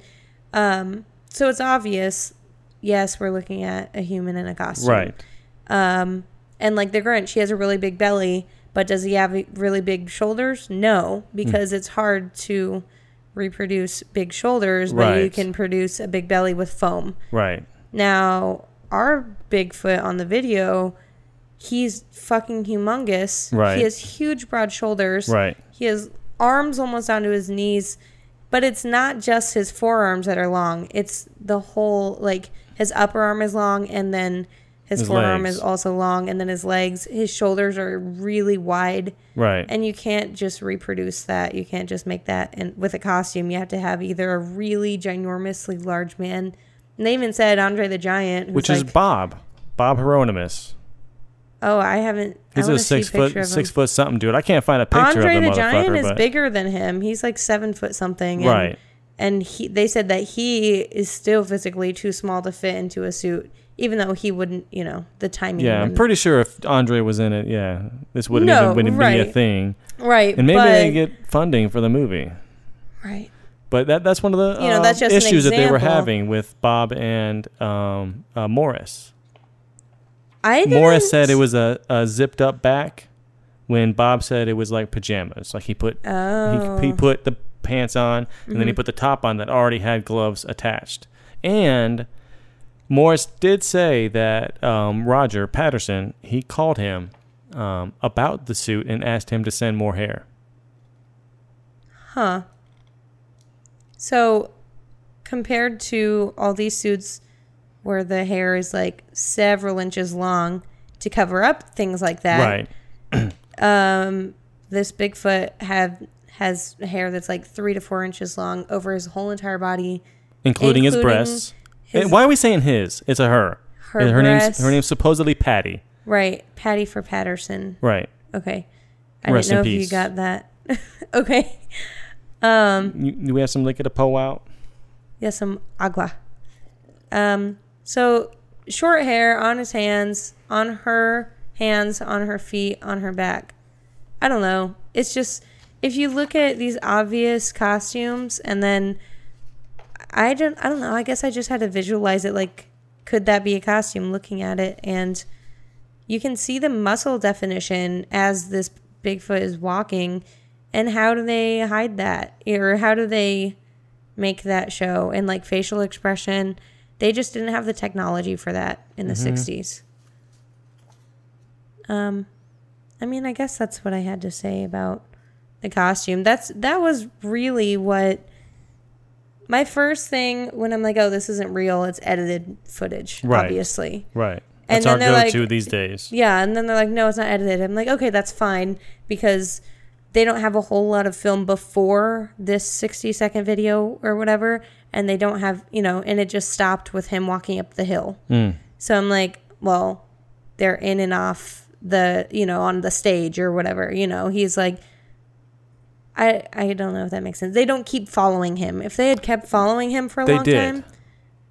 so it's obvious. Yes, we're looking at a human in a costume. Right. And like the Grinch, he has a really big belly, but does he have really big shoulders? No, because it's hard to reproduce big shoulders, but you can produce a big belly with foam. Right. Now, our Bigfoot on the video, he's fucking humongous. Right. He has huge, broad shoulders. Right. He has arms almost down to his knees. But it's not just his forearms that are long. It's the whole, like, his upper arm is long, and then his forearm legs is also long, and then his legs, his shoulders are really wide. Right. And you can't just reproduce that. You can't just make that. And with a costume, you have to have either a really ginormously large man. And they even said Andre the Giant, which is Bob Hieronymus. Oh, I haven't. He's a 6 foot something dude. I can't find a picture Andre of the the Giant motherfucker, is bigger than him. He's like 7 foot something. Right. And they said that he is still physically too small to fit into a suit, even though he wouldn't, the timing. Yeah, I'm pretty sure if Andre was in it, this wouldn't even be a thing. Right. And maybe they get funding for the movie. Right. But that's one of the that's just issues that they were having with Bob and Morris. Morris said it was a zipped up back, when Bob said it was like pajamas. Like he put he put the pants on, and then he put the top on that already had gloves attached. And Morris did say that Roger Patterson, he called him about the suit and asked him to send more hair. Huh. So compared to all these suits where the hair is like several inches long to cover up things like that. Right. This Bigfoot has hair that's like 3 to 4 inches long over his whole entire body, including his breasts. Why are we saying his? It's a her. Her name's supposedly Patty. Right. Patty for Patterson. Right. Okay. I didn't know if you got that. Okay. Do we have some liquor to pull out? Yeah, some agua. So short hair on his hands, on her hands, on her feet, on her back. I don't know. It's just, if you look at these obvious costumes, and then I don't know. I guess I just had to visualize it. Like, could that be a costume? Looking at it, and you can see the muscle definition as this Bigfoot is walking. And how do they hide that? Or how do they make that show? And like facial expression, they just didn't have the technology for that in the 60s. I mean, I guess that's what I had to say about the costume. That was really what my first thing when I'm like, oh, this isn't real. It's edited footage, obviously. Right. That's our go-to these days. Yeah, and then they're like, no, it's not edited. I'm like, okay, that's fine, because they don't have a whole lot of film before this 60-second video or whatever, and they don't have, and it just stopped with him walking up the hill. So I'm like, well, they're in and off the, on the stage or whatever, he's like, I don't know if that makes sense. They don't keep following him. If they had kept following him for a long time.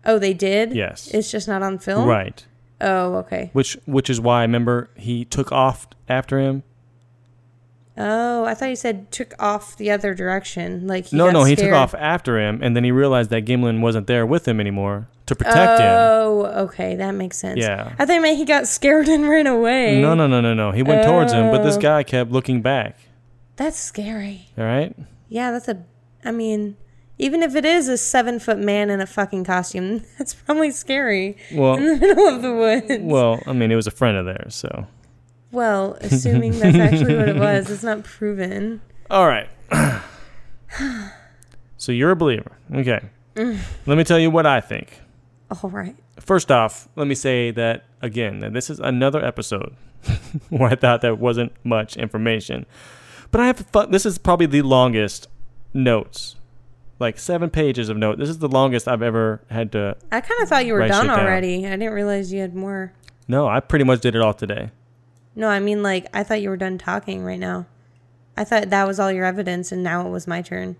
Oh, they did? Yes. It's just not on film? Right. Oh, okay. Which is why, remember, he took off after him. Oh, I thought you said took off the other direction. Like he he took off after him, and then he realized that Gimlin wasn't there with him anymore to protect him. Oh, okay, that makes sense. Yeah. I thought he got scared and ran away. No. He went towards him, but this guy kept looking back. That's scary. All right? Yeah, even if it is a 7-foot man in a fucking costume, that's probably scary. Well, in the middle of the woods. Well, it was a friend of theirs, so. Well, assuming that's actually what it was, it's not proven. All right. So you're a believer. Okay. Let me tell you what I think. All right. First off, let me say that, again, that this is another episode where I thought there wasn't much information. But this is probably the longest notes. Like 7 pages of notes. This is the longest I've ever had to. I kind of thought you were done already. I didn't realize you had more. No, I pretty much did it all today. No, I thought you were done talking right now. I thought that was all your evidence, and now it was my turn.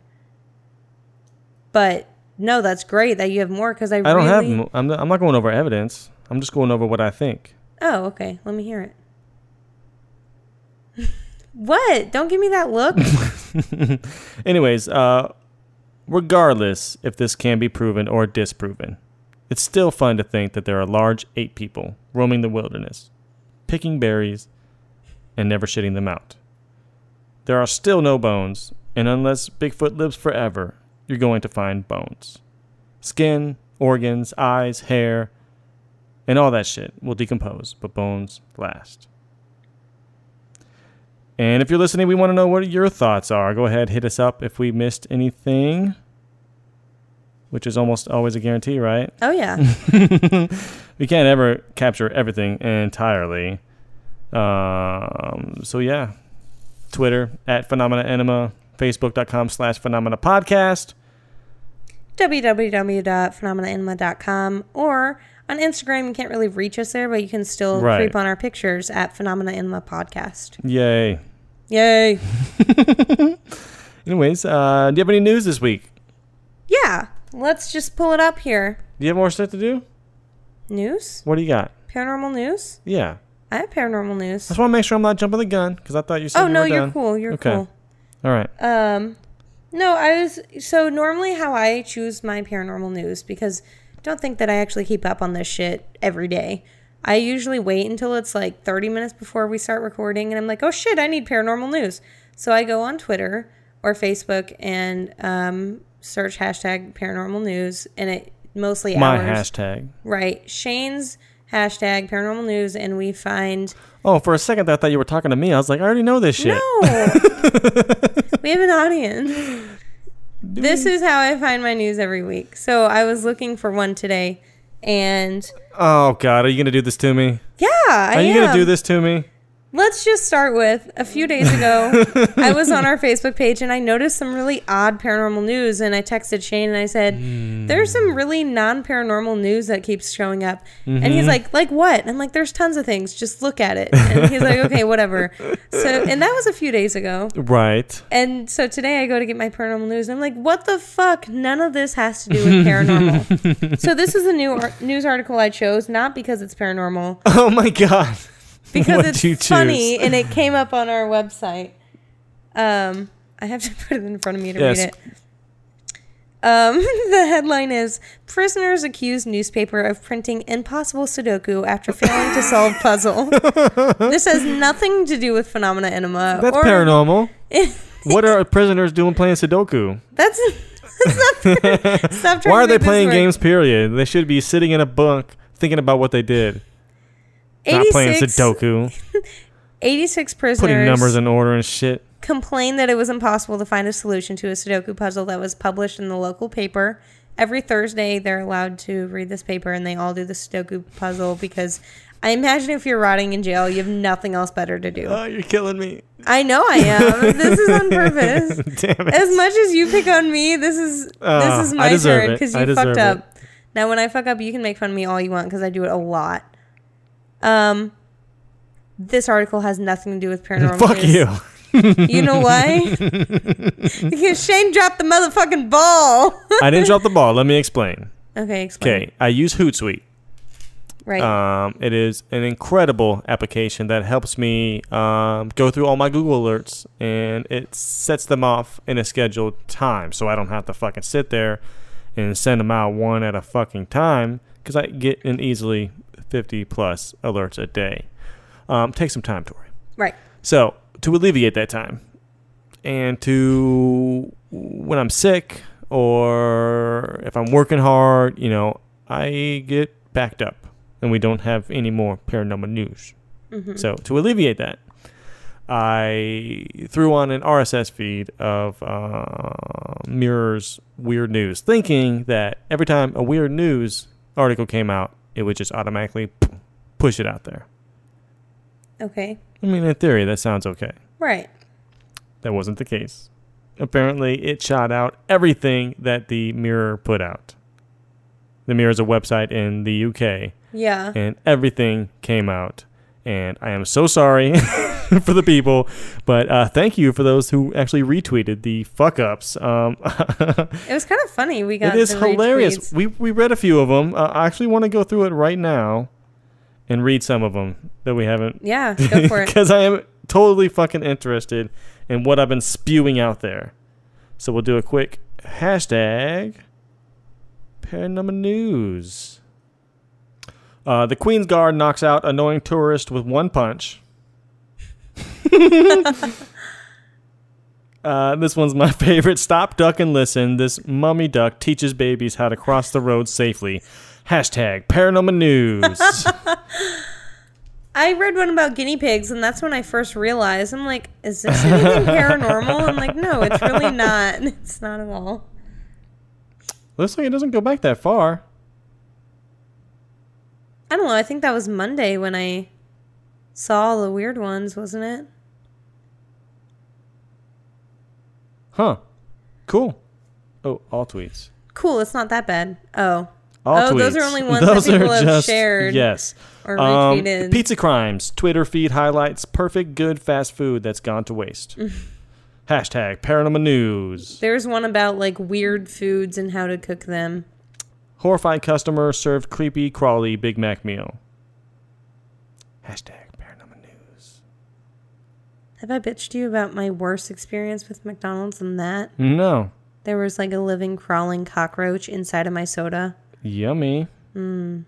But no, that's great that you have more, because I'm not going over evidence. I'm just going over what I think. Oh, okay. Let me hear it. What? Don't give me that look. Anyways, regardless if this can be proven or disproven, it's still fun to think that there are large ape people roaming the wilderness, picking berries, and never shitting them out. There are still no bones, and unless Bigfoot lives forever, you're going to find bones. Skin, organs, eyes, hair, and all that shit will decompose, but bones last. And if you're listening, we want to know what your thoughts are. Go ahead, hit us up if we missed anything. which is almost always a guarantee, right? Oh, yeah. We can't ever capture everything entirely. So, yeah. Twitter, @Phenomena Enema, Facebook.com/Phenomena Podcast. www.phenomenaenema.com, or on Instagram. You can't really reach us there, but you can still creep on our pictures at Phenomena Enema Podcast. Yay. Yay. Anyways, do you have any news this week? Yeah. Let's just pull it up here. Do you have more stuff to do? News? What do you got? Paranormal news? Yeah. I have paranormal news. I just want to make sure I'm not jumping the gun, because I thought you said you were done. You're cool. You're cool. All right. No, so normally how I choose my paranormal news, because don't think that I actually keep up on this shit every day. I usually wait until it's like 30 minutes before we start recording, and I'm like, oh shit, I need paranormal news. So I go on Twitter or Facebook and search hashtag paranormal news, and it mostly my hashtag. Right. Shane's hashtag paranormal news, and we find... Oh, for a second I thought you were talking to me. I was like, I already know this shit. No. We have an audience. This is how I find my news every week. So I was looking for one today, and... Oh, God. Are you going to do this to me? Yeah, I am. Are you going to do this to me? Let's just start with, a few days ago, I was on our Facebook page, and I noticed some really odd paranormal news, and I texted Shane, and I said, there's some really non-paranormal news that keeps showing up. Mm-hmm. And he's like what? And I'm like, there's tons of things. Just look at it. And he's like, okay, whatever. So, and that was a few days ago. Right. And so today I go to get my paranormal news, and I'm like, what the fuck? None of this has to do with paranormal. So this is a new news article I chose, not because it's paranormal. Oh, my God. Because it's funny, and it came up on our website. I have to put it in front of me to read it. The headline is, prisoners accuse newspaper of printing impossible Sudoku after failing to solve puzzle. This has nothing to do with Phenomena Enema. That's paranormal. What are prisoners doing playing Sudoku? That's not Why are they playing games, period? They should be sitting in a bunk thinking about what they did. Not playing Sudoku. 86 prisoners putting numbers in order and shit. Complained that it was impossible to find a solution to a Sudoku puzzle that was published in the local paper. Every Thursday, they're allowed to read this paper, and they all do the Sudoku puzzle, because I imagine if you're rotting in jail, you have nothing else better to do. Oh, you're killing me. I know I am. This is on purpose. Damn it. As much as you pick on me, this is my turn, because you fucked up. Now, when I fuck up, you can make fun of me all you want, because I do it a lot. This article has nothing to do with paranormal Fuck news. You. You know why? Because Shane dropped the motherfucking ball. I didn't drop the ball. Let me explain. Okay, explain. Okay, I use Hootsuite. Right. It is an incredible application that helps me go through all my Google alerts, and it sets them off in a scheduled time, so I don't have to fucking sit there and send them out one at a fucking time, because I get an easily 50 plus alerts a day. Take some time, Tori. Right. So to alleviate that time, and to when I'm sick or if I'm working hard, I get backed up and we don't have any more paranormal news. Mm-hmm. So to alleviate that, I threw on an RSS feed of Mirror's weird news, thinking that every time a weird news article came out, it would just automatically push it out there. Okay. I mean, in theory, that sounds okay. Right. That wasn't the case. Apparently, it shot out everything that the Mirror put out. The Mirror is a website in the UK. Yeah. And everything came out. And I am so sorry for the people, but thank you for those who actually retweeted the fuck-ups. It was kind of funny. We got It is hilarious. Retweets. We read a few of them. I actually want to go through it right now and read some of them that we haven't. Yeah, go for it. Because I am totally fucking interested in what I've been spewing out there. So we'll do a quick hashtag Paranormal News. The Queen's Guard knocks out annoying tourist with one punch. This one's my favorite. Stop, duck, and listen. This mummy duck teaches babies how to cross the road safely. Hashtag Paranormal News. I read one about guinea pigs, and that's when I first realized, I'm like, is this anything paranormal? I'm like, no, it's really not. It's not at all. Looks like it doesn't go back that far. I don't know. I think that was Monday when I saw all the weird ones, wasn't it? Huh. Cool. Oh, all tweets. Cool. It's not that bad. Oh. All tweets. Those are only ones that people have shared. Yes. Or retweeted. Pizza crimes. Twitter feed highlights perfect good fast food that's gone to waste. Hashtag paranormal news. There's one about like weird foods and how to cook them. Horrified customer served creepy crawly Big Mac meal. Hashtag paranormal news. Have I bitched to you about my worst experience with McDonald's than that? No. There was like a living, crawling cockroach inside of my soda. Yummy. Must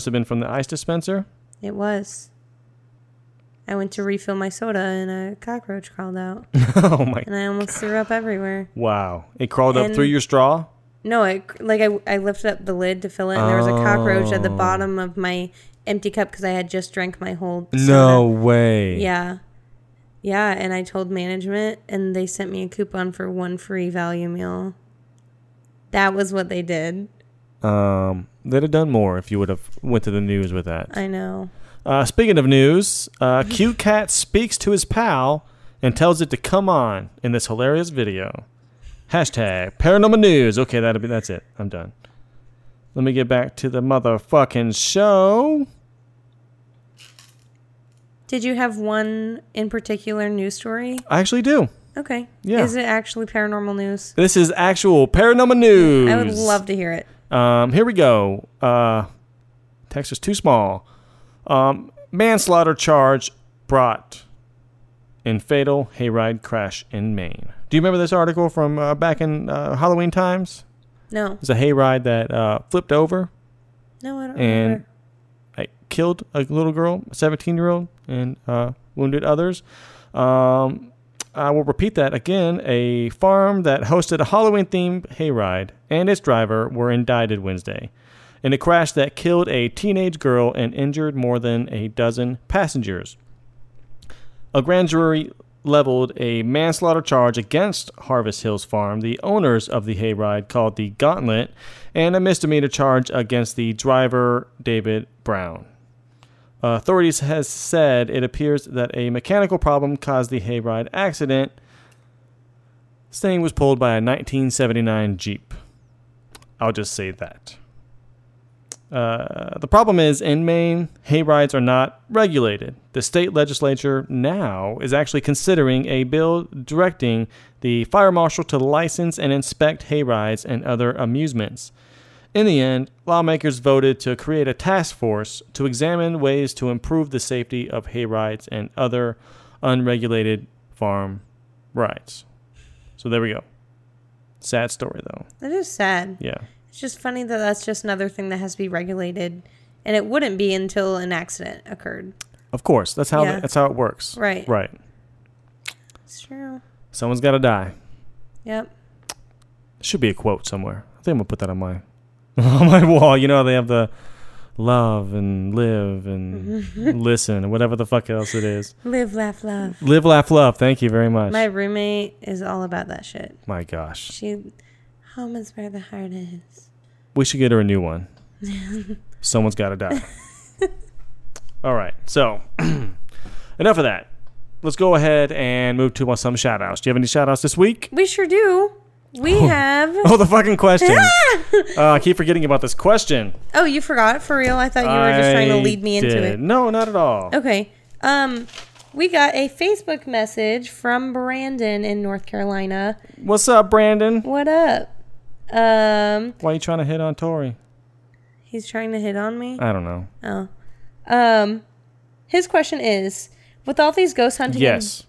have been from the ice dispenser. It was. I went to refill my soda and a cockroach crawled out. Oh my! And I almost threw up everywhere. Wow! It crawled up through your straw? No, I lifted up the lid to fill it, and there was a cockroach at the bottom of my empty cup because I had just drank my whole soda. No way. Yeah. Yeah, and I told management, and they sent me a coupon for 1 free value meal. That was what they did. They'd have done more if you would have went to the news with that. I know. Speaking of news, cute cat speaks to his pal and tells it to come on in this hilarious video. Hashtag paranormal news. Okay, that's it. I'm done. Let me get back to the motherfucking show. Did you have one in particular news story? I actually do. Okay. Yeah. Is it actually paranormal news? This is actual paranormal news. I would love to hear it. Here we go. Text is too small. Manslaughter charge brought in fatal hayride crash in Maine. Do you remember this article from back in Halloween times? No. It was a hayride that flipped over. No, I don't and remember. It killed a little girl, a 17-year-old, and wounded others. I will repeat that again. A farm that hosted a Halloween-themed hayride and its driver were indicted Wednesday in a crash that killed a teenage girl and injured more than a dozen passengers. A grand jury leveled a manslaughter charge against Harvest Hills Farm, the owners of the hayride called the Gauntlet, and a misdemeanor charge against the driver, David Brown. Authorities has said it appears that a mechanical problem caused the hayride accident. This thing was pulled by a 1979 Jeep. I'll just say that. The problem is, in Maine, hayrides are not regulated. The state legislature now is actually considering a bill directing the fire marshal to license and inspect hayrides and other amusements. In the end, lawmakers voted to create a task force to examine ways to improve the safety of hayrides and other unregulated farm rides. So there we go. Sad story, though. That is sad. Yeah. It's just funny that that's just another thing that has to be regulated, and it wouldn't be until an accident occurred. Of course. That's how it works. Right. Right. It's true. Someone's got to die. Yep. Should be a quote somewhere. I think I'm going to put that on my wall. You know, they have the love and live and listen and whatever the fuck else it is. Live, laugh, love. Live, laugh, love. Thank you very much. My roommate is all about that shit. My gosh. Home is where the heart is. We should get her a new one. Someone's got to die. All right. So, enough of that. Let's go ahead and move to some shout-outs. Do you have any shout-outs this week? We sure do. We have... Oh, the fucking question. I keep forgetting about this question. Oh, you forgot? For real? I thought you were just trying to lead me into it. No, not at all. Okay. We got a Facebook message from Brandon in North Carolina. What's up, Brandon? What up? Why are you trying to hit on Tori? He's trying to hit on me? I don't know. Oh. His question is, with all these ghost hunting... Yes.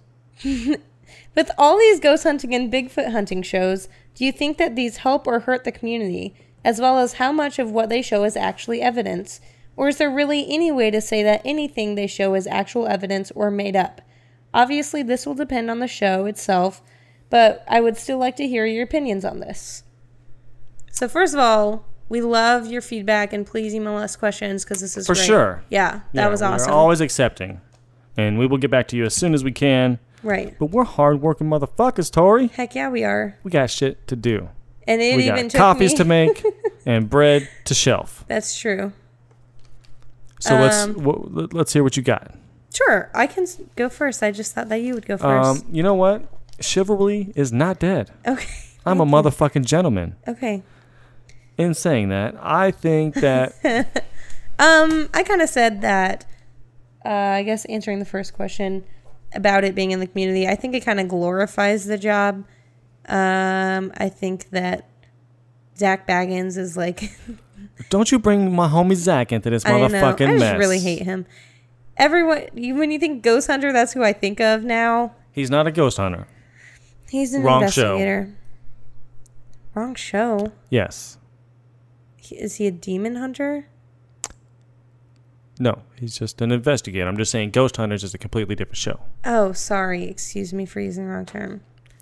With all these ghost hunting and Bigfoot hunting shows, do you think that these help or hurt the community, as well as how much of what they show is actually evidence? Or is there really any way to say that anything they show is actual evidence or made up? Obviously, this will depend on the show itself, but I would still like to hear your opinions on this. So first of all, we love your feedback, and please email us questions because this is For great. sure. Yeah, that was awesome. We're always accepting, and we will get back to you as soon as we can. Right. But we're hardworking motherfuckers, Tori. Heck yeah, we are. We got shit to do. And it we even got took coffees me... to make and bread to shelf. That's true. So let's hear what you got. Sure, I can go first. I just thought that you would go first. You know what? Chivalry is not dead. Okay. I'm a motherfucking gentleman. Okay. In saying that, I think that... I kind of said that, I guess answering the first question about it being in the community, I think it kind of glorifies the job. I think that Zach Baggins is like... Don't you bring my homie Zach into this motherfucking mess. I just really hate him. Everyone, when you think ghost hunter, that's who I think of now. He's not a ghost hunter. He's an Wrong investigator. Wrong show. Yes. Is he a demon hunter? No, he's just an investigator. I'm just saying Ghost Hunters is a completely different show. Oh, sorry. Excuse me for using the wrong term.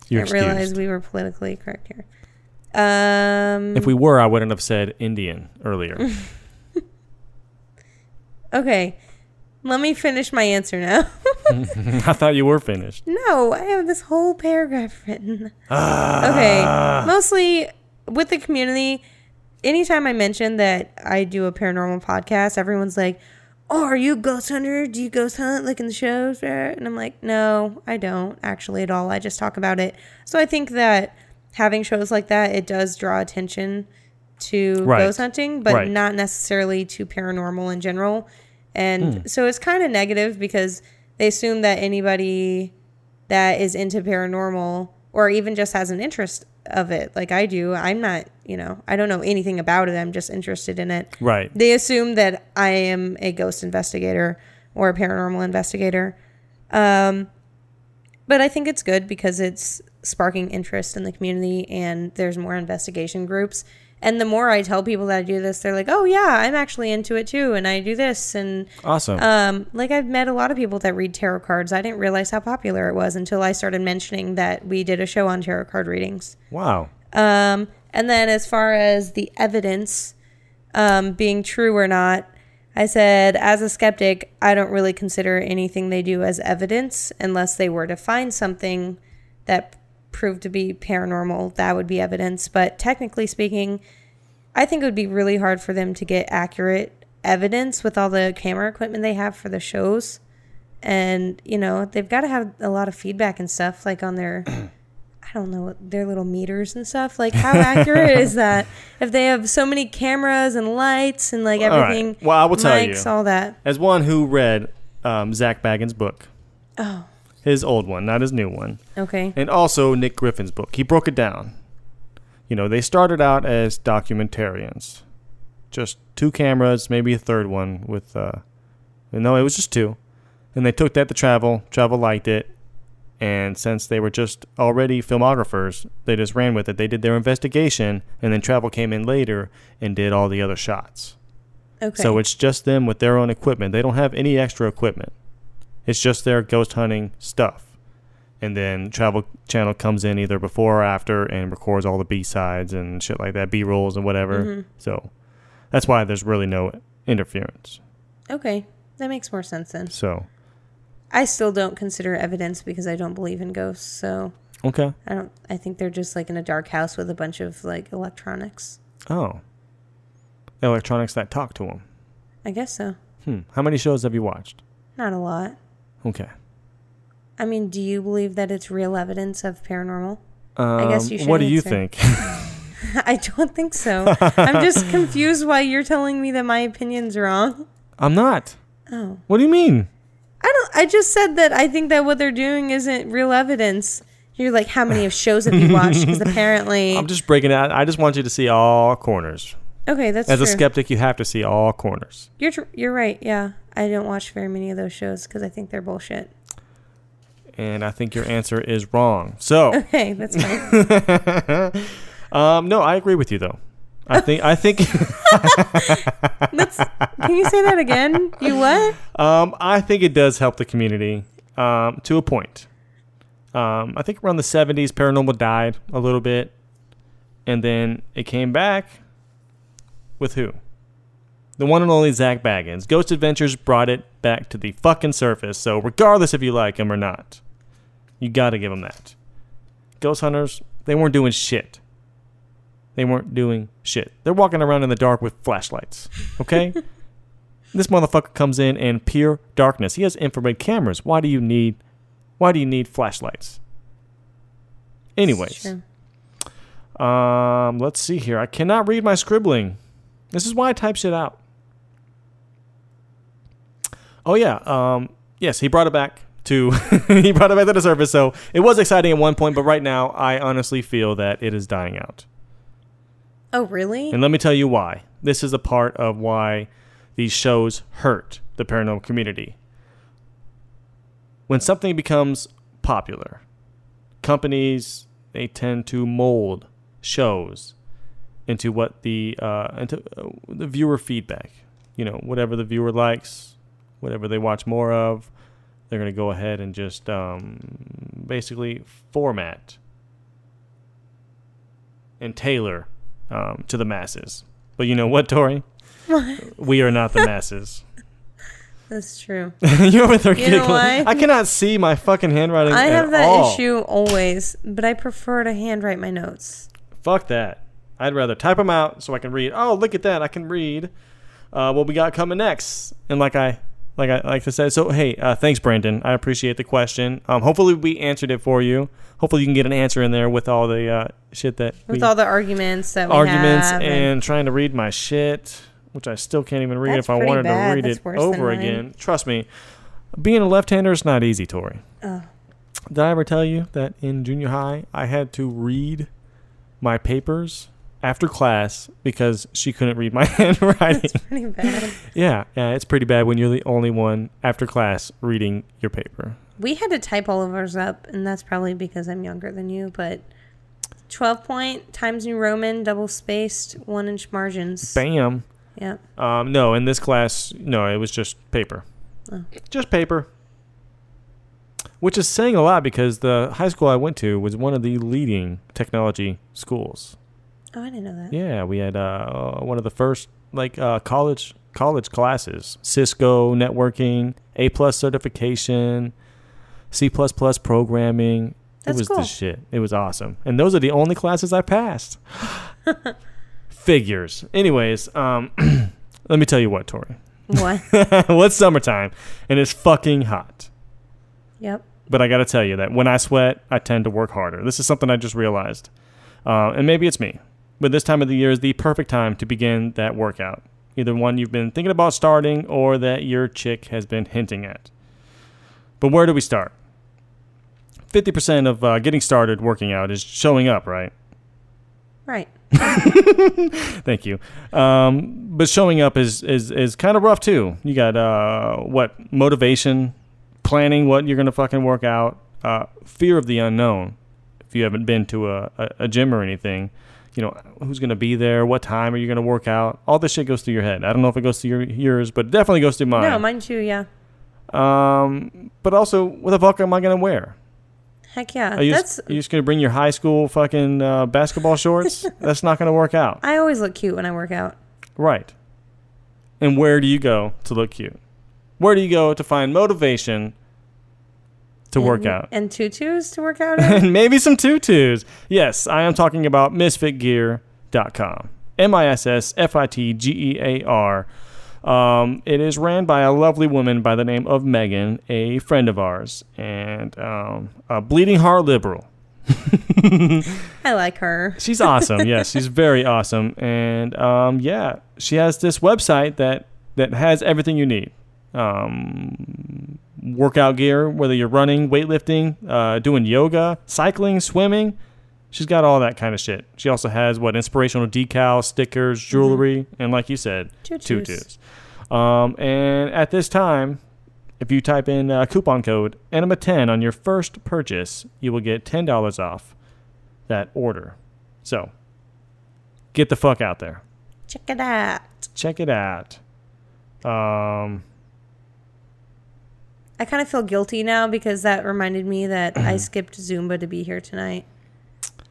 You're I excused. realized we were politically correct here. If we were, I wouldn't have said Indian earlier. Okay. Let me finish my answer now. I thought you were finished. No, I have this whole paragraph written. Okay. Mostly with the community, anytime I mention that I do a paranormal podcast, everyone's like, oh, are you a ghost hunter? Do you ghost hunt like in the shows? And I'm like, no, I don't actually at all. I just talk about it. So I think that having shows like that, it does draw attention to ghost hunting, but not necessarily to paranormal in general. And so it's kind of negative because they assume that anybody that is into paranormal or even just has an interest of it, like I do, I'm not, I don't know anything about it. I'm just interested in it. Right. They assume that I am a ghost investigator or a paranormal investigator. But I think it's good because it's sparking interest in the community and there's more investigation groups. And the more I tell people that I do this, they're like, oh, yeah, I'm actually into it, too. And I do this. And awesome. I've met a lot of people that read tarot cards. I didn't realize how popular it was until I started mentioning that we did a show on tarot card readings. Wow. And then as far as the evidence being true or not, I said, as a skeptic, I don't really consider anything they do as evidence unless they were to find something that proved to be paranormal. That would be evidence. But technically speaking, I think it would be really hard for them to get accurate evidence with all the camera equipment they have for the shows. And, they've got to have a lot of feedback and stuff like on their, I don't know, their little meters and stuff. Like, how accurate is that? If they have so many cameras and lights and like everything, right. Well, I will tell you, all that. As one who read Zach Baggins' book. Oh. His old one, not his new one. Okay. And also Nick Griffin's book. He broke it down. They started out as documentarians. Just 2 cameras, maybe a third one with... no, it was just 2. And they took that to Travel. Travel liked it. And since they were just already filmographers, they just ran with it. They did their investigation, and then Travel came in later and did all the other shots. Okay. So it's just them with their own equipment. They don't have any extra equipment. It's just their ghost hunting stuff. And then Travel Channel comes in either before or after and records all the B-sides and shit like that, B-rolls and whatever. Mm-hmm. So that's why there's really no interference. Okay. That makes more sense then. So I still don't consider evidence because I don't believe in ghosts. So okay. I think they're just like in a dark house with a bunch of like electronics. Oh. Electronics that talk to them. I guess so. How many shows have you watched? Not a lot. Okay. I mean, do you believe that it's real evidence of paranormal? I guess you should. What do you think? I don't think so. I'm just confused why you're telling me that my opinion's wrong. I'm not. Oh. What do you mean? I just said that I think that what they're doing isn't real evidence. You're like, how many of shows have you watched? Because apparently... I'm just breaking it out. I just want you to see all corners. Okay, that's true. As a skeptic, you have to see all corners. You're right, yeah. I don't watch very many of those shows because I think they're bullshit. And I think your answer is wrong. So okay, that's fine. No, I agree with you though. I think Can you say that again? You what? I think it does help the community to a point. I think around the 70s, paranormal died a little bit, and then it came back with who? The one and only Zach Baggins. Ghost Adventures brought it back to the fucking surface. So regardless if you like him or not, you got to give him that. Ghost Hunters, they weren't doing shit. They weren't doing shit. They're walking around in the dark with flashlights. Okay? This motherfucker comes in pure darkness. He has infrared cameras. Why do you need flashlights? Anyways. Let's see here. I cannot read my scribbling. This is why I type shit out. Oh yeah. Yes, he brought it back to the surface. So it was exciting at one point, but right now I honestly feel that it is dying out. Oh, really? And let me tell you why. This is a part of why these shows hurt the paranormal community. When something becomes popular, companies, they tend to mold shows into what the viewer feedback. You know, whatever the viewer likes, whatever they watch more of, they're going to go ahead and just basically format and tailor to the masses. But you know what, Tori? What? We are not the masses. That's true. You're over there giggling. You know why? I cannot see my fucking handwriting I have that all. issue always, but I prefer to handwrite my notes. Fuck that. I'd rather type them out so I can read. Oh, look at that. I can read what we got coming next. And like I said, so hey, thanks, Brandon. I appreciate the question. Hopefully we answered it for you. Hopefully you can get an answer in there with all the shit that with all the arguments that we have and trying to read my shit, which I still can't even read if I wanted to read it over again. Trust me, being a left-hander is not easy, Tori. Oh. Did I ever tell you that in junior high I had to read my papers after class because she couldn't read my handwriting? That's pretty bad. Yeah, it's pretty bad when you're the only one after class reading your paper. We had to type all of ours up, and that's probably because I'm younger than you, but 12-point, Times New Roman, double-spaced, 1-inch margins. Bam. Yeah. No, in this class, no, it was just paper. Oh. Just paper. Which is saying a lot because the high school I went to was one of the leading technology schools. Oh, I didn't know that. Yeah, we had one of the first college classes. Cisco networking, A+ certification, C++ programming. That's it was cool. the shit. It was awesome. And those are the only classes I passed. Figures. Anyways, let me tell you what, Tori. What? Well, it's summertime, and it's fucking hot. Yep. But I got to tell you that when I sweat, I tend to work harder. This is something I just realized. And maybe it's me. But this time of the year is the perfect time to begin that workout. Either one you've been thinking about starting or that your chick has been hinting at. But where do we start? 50% of getting started working out is showing up, right? Right. Thank you. But showing up is kind of rough too. You got motivation, planning what you're gonna fucking work out, fear of the unknown. If you haven't been to a gym or anything, you know who's gonna be there, what time are you gonna work out? All this shit goes through your head. I don't know if it goes through yours, but it definitely goes through mine. No, mine too. Yeah. But also, what the fuck am I gonna wear? Heck yeah. Are you just gonna bring your high school fucking basketball shorts? That's not gonna work out. I always look cute when I work out. Right. And where do you go to look cute? Where do you go to find motivation to work out? And tutus to work out in? And maybe some tutus. Yes, I am talking about misfitgear.com. MISSFITGEAR. It is ran by a lovely woman by the name of Megan, a friend of ours, and a bleeding heart liberal. I like her. She's awesome. Yes, she's very awesome. And yeah, she has this website that has everything you need. Workout gear, whether you're running, weightlifting, doing yoga, cycling, swimming. She's got all that kind of shit. She also has inspirational decals, stickers, jewelry, and like you said, tutus. And at this time, if you type in coupon code ENEMA10 on your first purchase, you will get $10 off that order. So, get the fuck out there. Check it out. Check it out. I kind of feel guilty now because that reminded me that I skipped Zumba to be here tonight.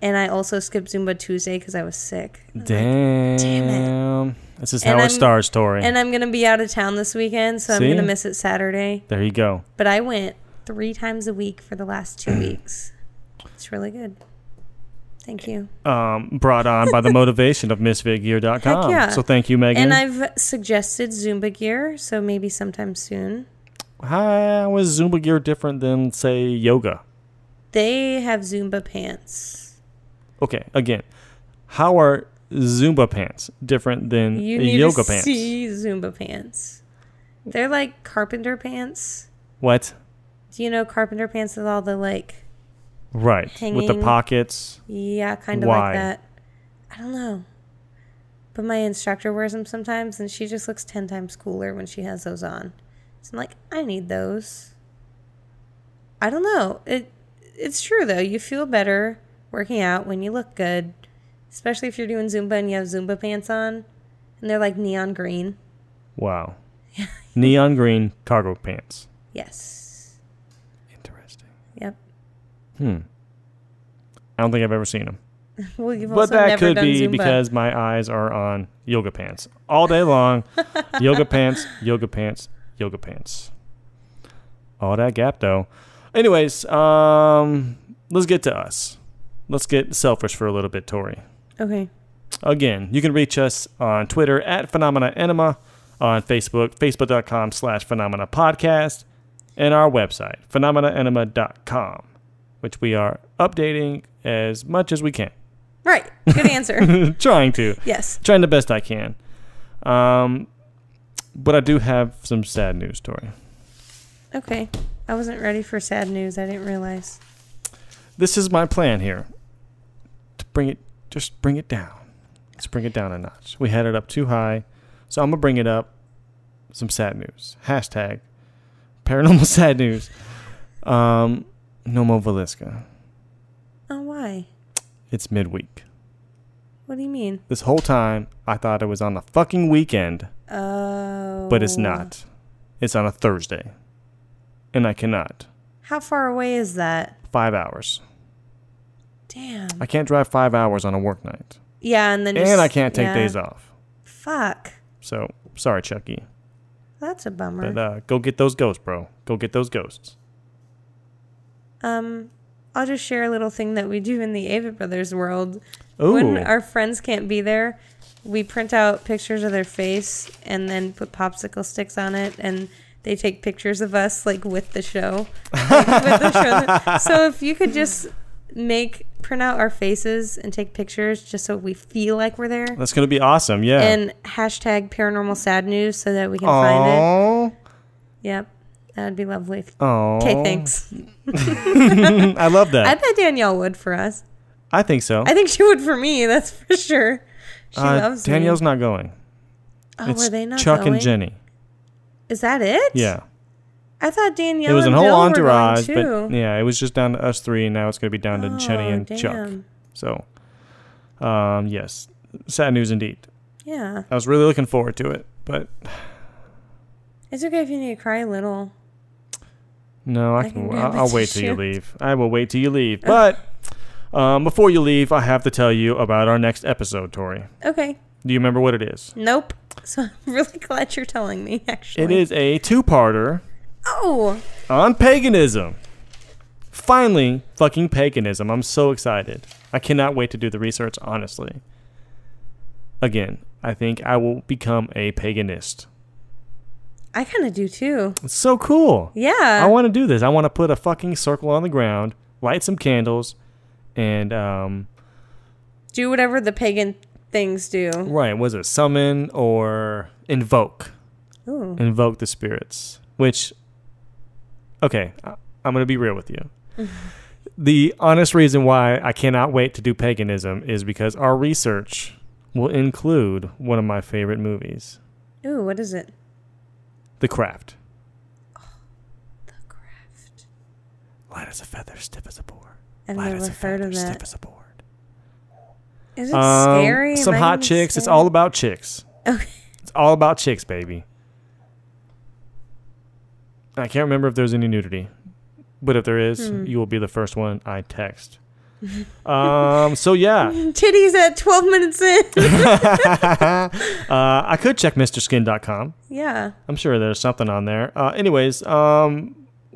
And I also skipped Zumba Tuesday because I was sick. Damn. Damn it. This is how it starts, Tori. And I'm going to be out of town this weekend, so I'm going to miss it Saturday. There you go. But I went 3 times a week for the last 2 weeks. It's really good. Thank you. Brought on by the motivation of MisfitGear.com. Heck yeah. So thank you, Megan. And I've suggested Zumba gear, so maybe sometime soon. How is Zumba gear different than, say, yoga? They have Zumba pants. Okay, again, how are Zumba pants different than You need yoga to pants? see Zumba pants. They're like carpenter pants. What? Do you know carpenter pants with all the like Right, with the hanging? pockets. Yeah, kind of Why? like that. I don't know. But my instructor wears them sometimes, and she just looks 10 times cooler when she has those on. So I'm like, I need those. I don't know. It's true, though. You feel better working out when you look good, especially if you're doing Zumba and you have Zumba pants on, and they're like neon green. Wow. Neon green cargo pants. Yes. Interesting. Yep. I don't think I've ever seen them. Well, you've But also that never could done be Zumba. because my eyes are on yoga pants all day long. Yoga pants, yoga pants, yoga pants. All that gap, though. Anyways, let's get to us. Let's get selfish for a little bit, Tori. Okay. Again, you can reach us on Twitter at Phenomena Enema, on Facebook, facebook.com/Phenomena Podcast, and our website, phenomenaenema.com, which we are updating as much as we can. Right. Good answer. Trying to. Yes. Trying the best I can. But I do have some sad news, Tori. Okay. I wasn't ready for sad news. I didn't realize. This is my plan here. To bring it down. Let's bring it down a notch. We had it up too high. So I'm going to bring it up. Some sad news. Hashtag paranormal sad news. No more Velisca. Oh, why? It's midweek. What do you mean? This whole time, I thought it was on a fucking weekend. Oh. But it's not. It's on a Thursday. And I cannot. How far away is that? 5 hours. Damn. I can't drive 5 hours on a work night. Yeah, and then And I can't take days off. Fuck. So, sorry, Chucky. That's a bummer. But go get those ghosts, bro. Go get those ghosts. I'll just share a little thing that we do in the Ava Brothers world. Ooh. When our friends can't be there, we print out pictures of their face and then put popsicle sticks on it, and they take pictures of us like with the show. So if you could just print out our faces and take pictures just so we feel like we're there. That's going to be awesome, yeah. And hashtag paranormal sad news so that we can find it. Yep. That would be lovely. Oh. Okay, thanks. I love that. I bet Danielle would for us. I think so. I think she would for me, that's for sure. She loves Danielle's me. not going. Oh, were they not Chuck going? and Jenny. Is that it? Yeah. I thought Danielle It was a and whole Bill entourage, were going but too. yeah, it was just down to us three, and now it's going to be down to Jenny and damn. Chuck. So, yes, sad news indeed. Yeah. I was really looking forward to it, but It's okay if you need to cry a little. no, I can grab I'll a wait till you tissue. leave. I will wait till you leave. But before you leave, I have to tell you about our next episode, Tori. Okay. Do you remember what it is? Nope. So I'm really glad you're telling me, actually. It is a two-parter Oh. on paganism. Finally, fucking paganism. I'm so excited. I cannot wait to do the research, honestly. Again, I think I will become a paganist. I kind of do too. It's so cool. Yeah. I want to do this. I want to put a fucking circle on the ground, light some candles, and do whatever the pagan things do. right, was it summon or invoke? Ooh. Invoke the spirits. Which, okay, I'm going to be real with you. The honest reason why I cannot wait to do paganism is because our research will include one of my favorite movies, Ooh, what is it? The Craft. The Craft. Light as a feather, stiff as a board. I've Light as never a heard feather, of that. stiff as a board. Is it scary? Some Am I hot gonna be chicks. It's scared? all about chicks. Okay. It's all about chicks, baby. I can't remember if there's any nudity, but if there is, you will be the first one I text. So yeah, Titties at 12 minutes in. I could check MrSkin.com. Yeah. I'm sure there's something on there. Anyways,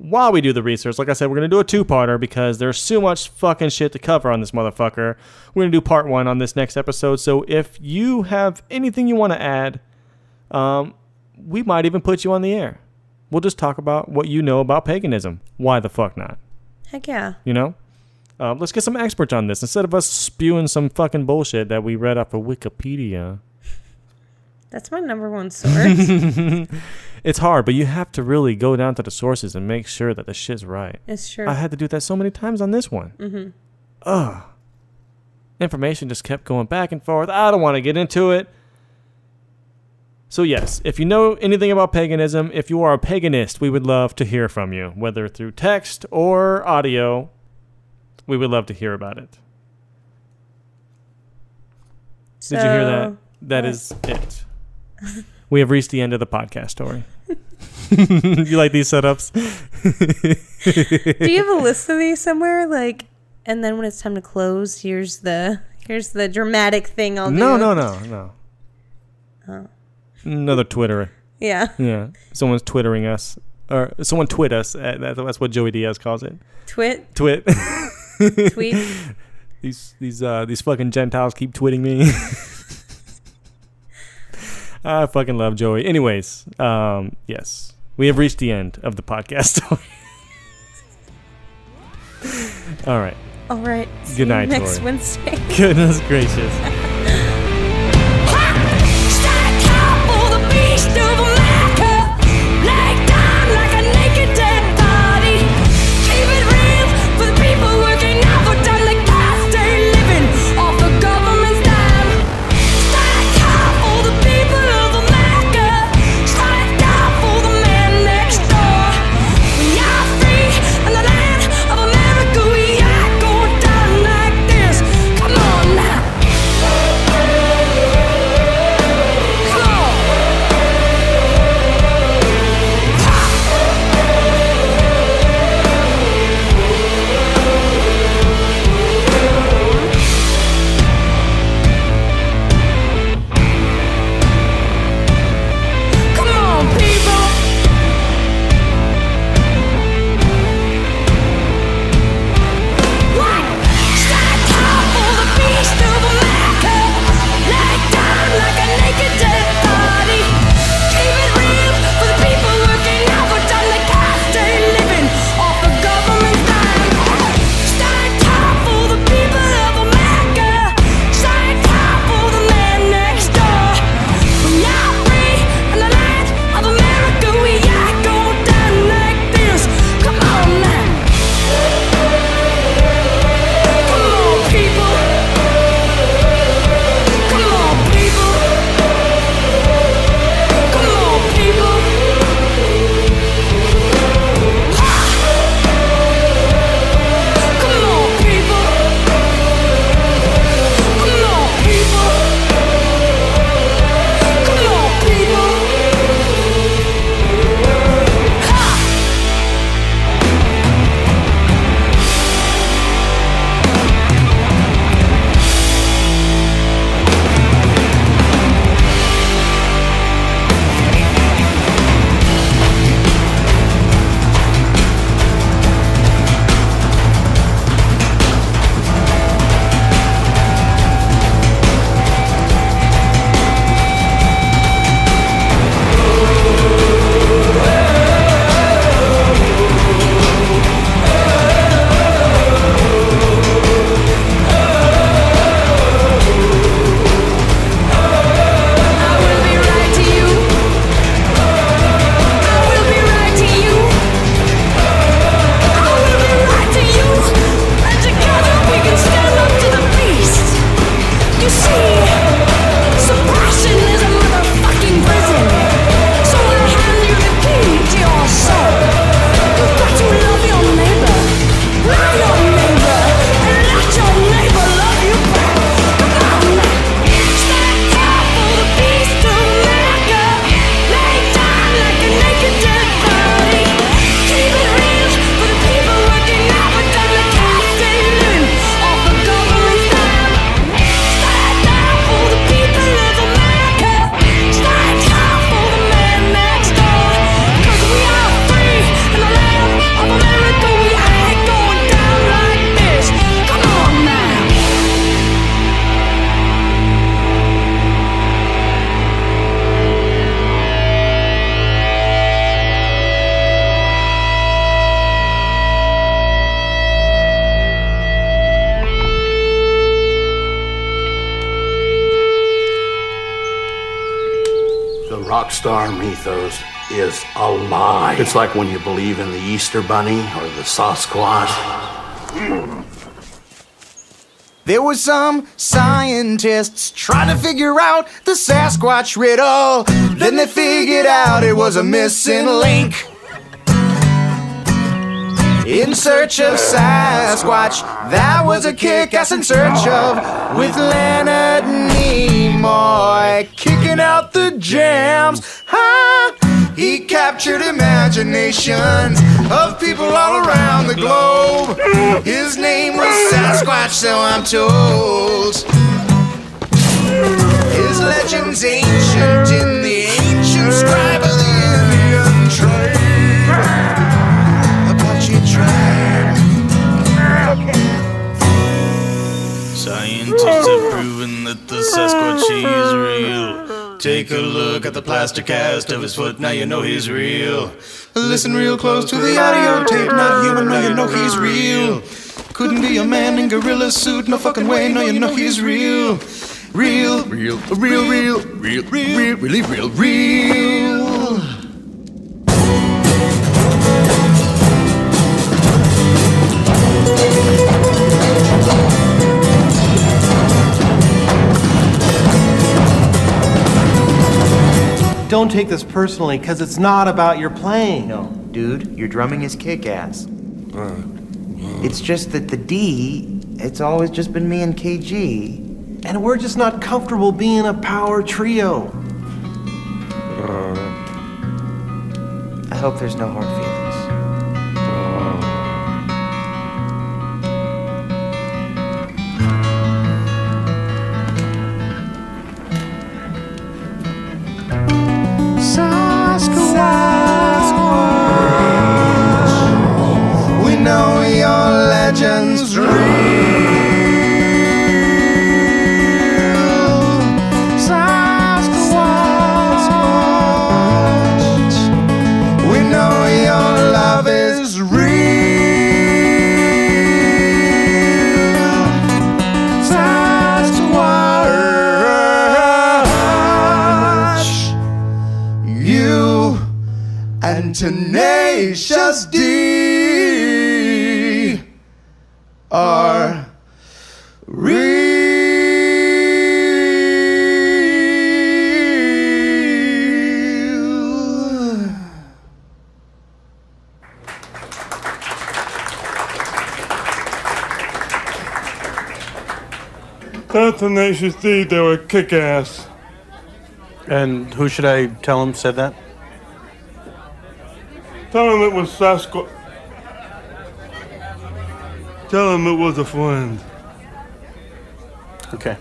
while we do the research, like I said, we're going to do a 2-parter because there's so much fucking shit to cover on this motherfucker. We're going to do part 1 on this next episode. So if you have anything you want to add, we might even put you on the air. We'll just talk about what you know about paganism. Why the fuck not? Heck yeah. You know? Let's get some experts on this instead of us spewing some fucking bullshit that we read off of Wikipedia. That's my number one source. It's hard, but you have to really go down to the sources and make sure that the shit's right. It's true. I had to do that so many times on this one. Mm-hmm. Ugh. Information just kept going back and forth. I don't want to get into it. So yes, if you know anything about paganism, if you are a paganist, we would love to hear from you, whether through text or audio. We would love to hear about it. So, did you hear that? That is it. We have reached the end of the podcast, Tori. You like these setups? Do you have a list of these somewhere? Like, and then when it's time to close, here's the dramatic thing I'll do. No. Oh. Another Twitter. Yeah. Yeah. Someone's twittering us. Or someone twit us. That's what Joey Diaz calls it. Twit? Twit. Tweet? These fucking Gentiles keep twitting me. I fucking love Joey. Anyways, yes. We have reached the end of the podcast. All right. All right. Good night, Tori. Next Wednesday. Goodness gracious. Come on now. rock star mythos is a lie. It's like when you believe in the Easter Bunny or the Sasquatch. There were some scientists trying to figure out the Sasquatch riddle. Then they figured out it was a missing link. In search of Sasquatch, that was a kick-ass in search of, with Leonard Nimoy kicking out the jams. He captured imaginations of people all around the globe. His name was Sasquatch, so I'm told. His legend's ancient in the ancient scribe of the Indian trade. Apache tribe. Scientists have proven that the Sasquatch is real. Take a look at the plaster cast of his foot, now you know he's real. Listen real close to the audio tape, not human, no you know he's real. Couldn't be a man in gorilla suit, no fucking way, no you know he's real. Real, real, real, real, real, real, really real, real. Don't take this personally, because it's not about your playing. No, dude, your drumming is kick-ass. It's just that the D, it's always just been me and KG. And we're just not comfortable being a power trio. I hope there's no hard feelings. Sasquatch, we know your legend's real. Sasquatch, we know your love is real. Sasquatch, you and Tenacious D are real. That Tenacious D, they were kick-ass. And who should I tell him said that? Tell him it was Sasquatch. Tell him it was a friend. Okay.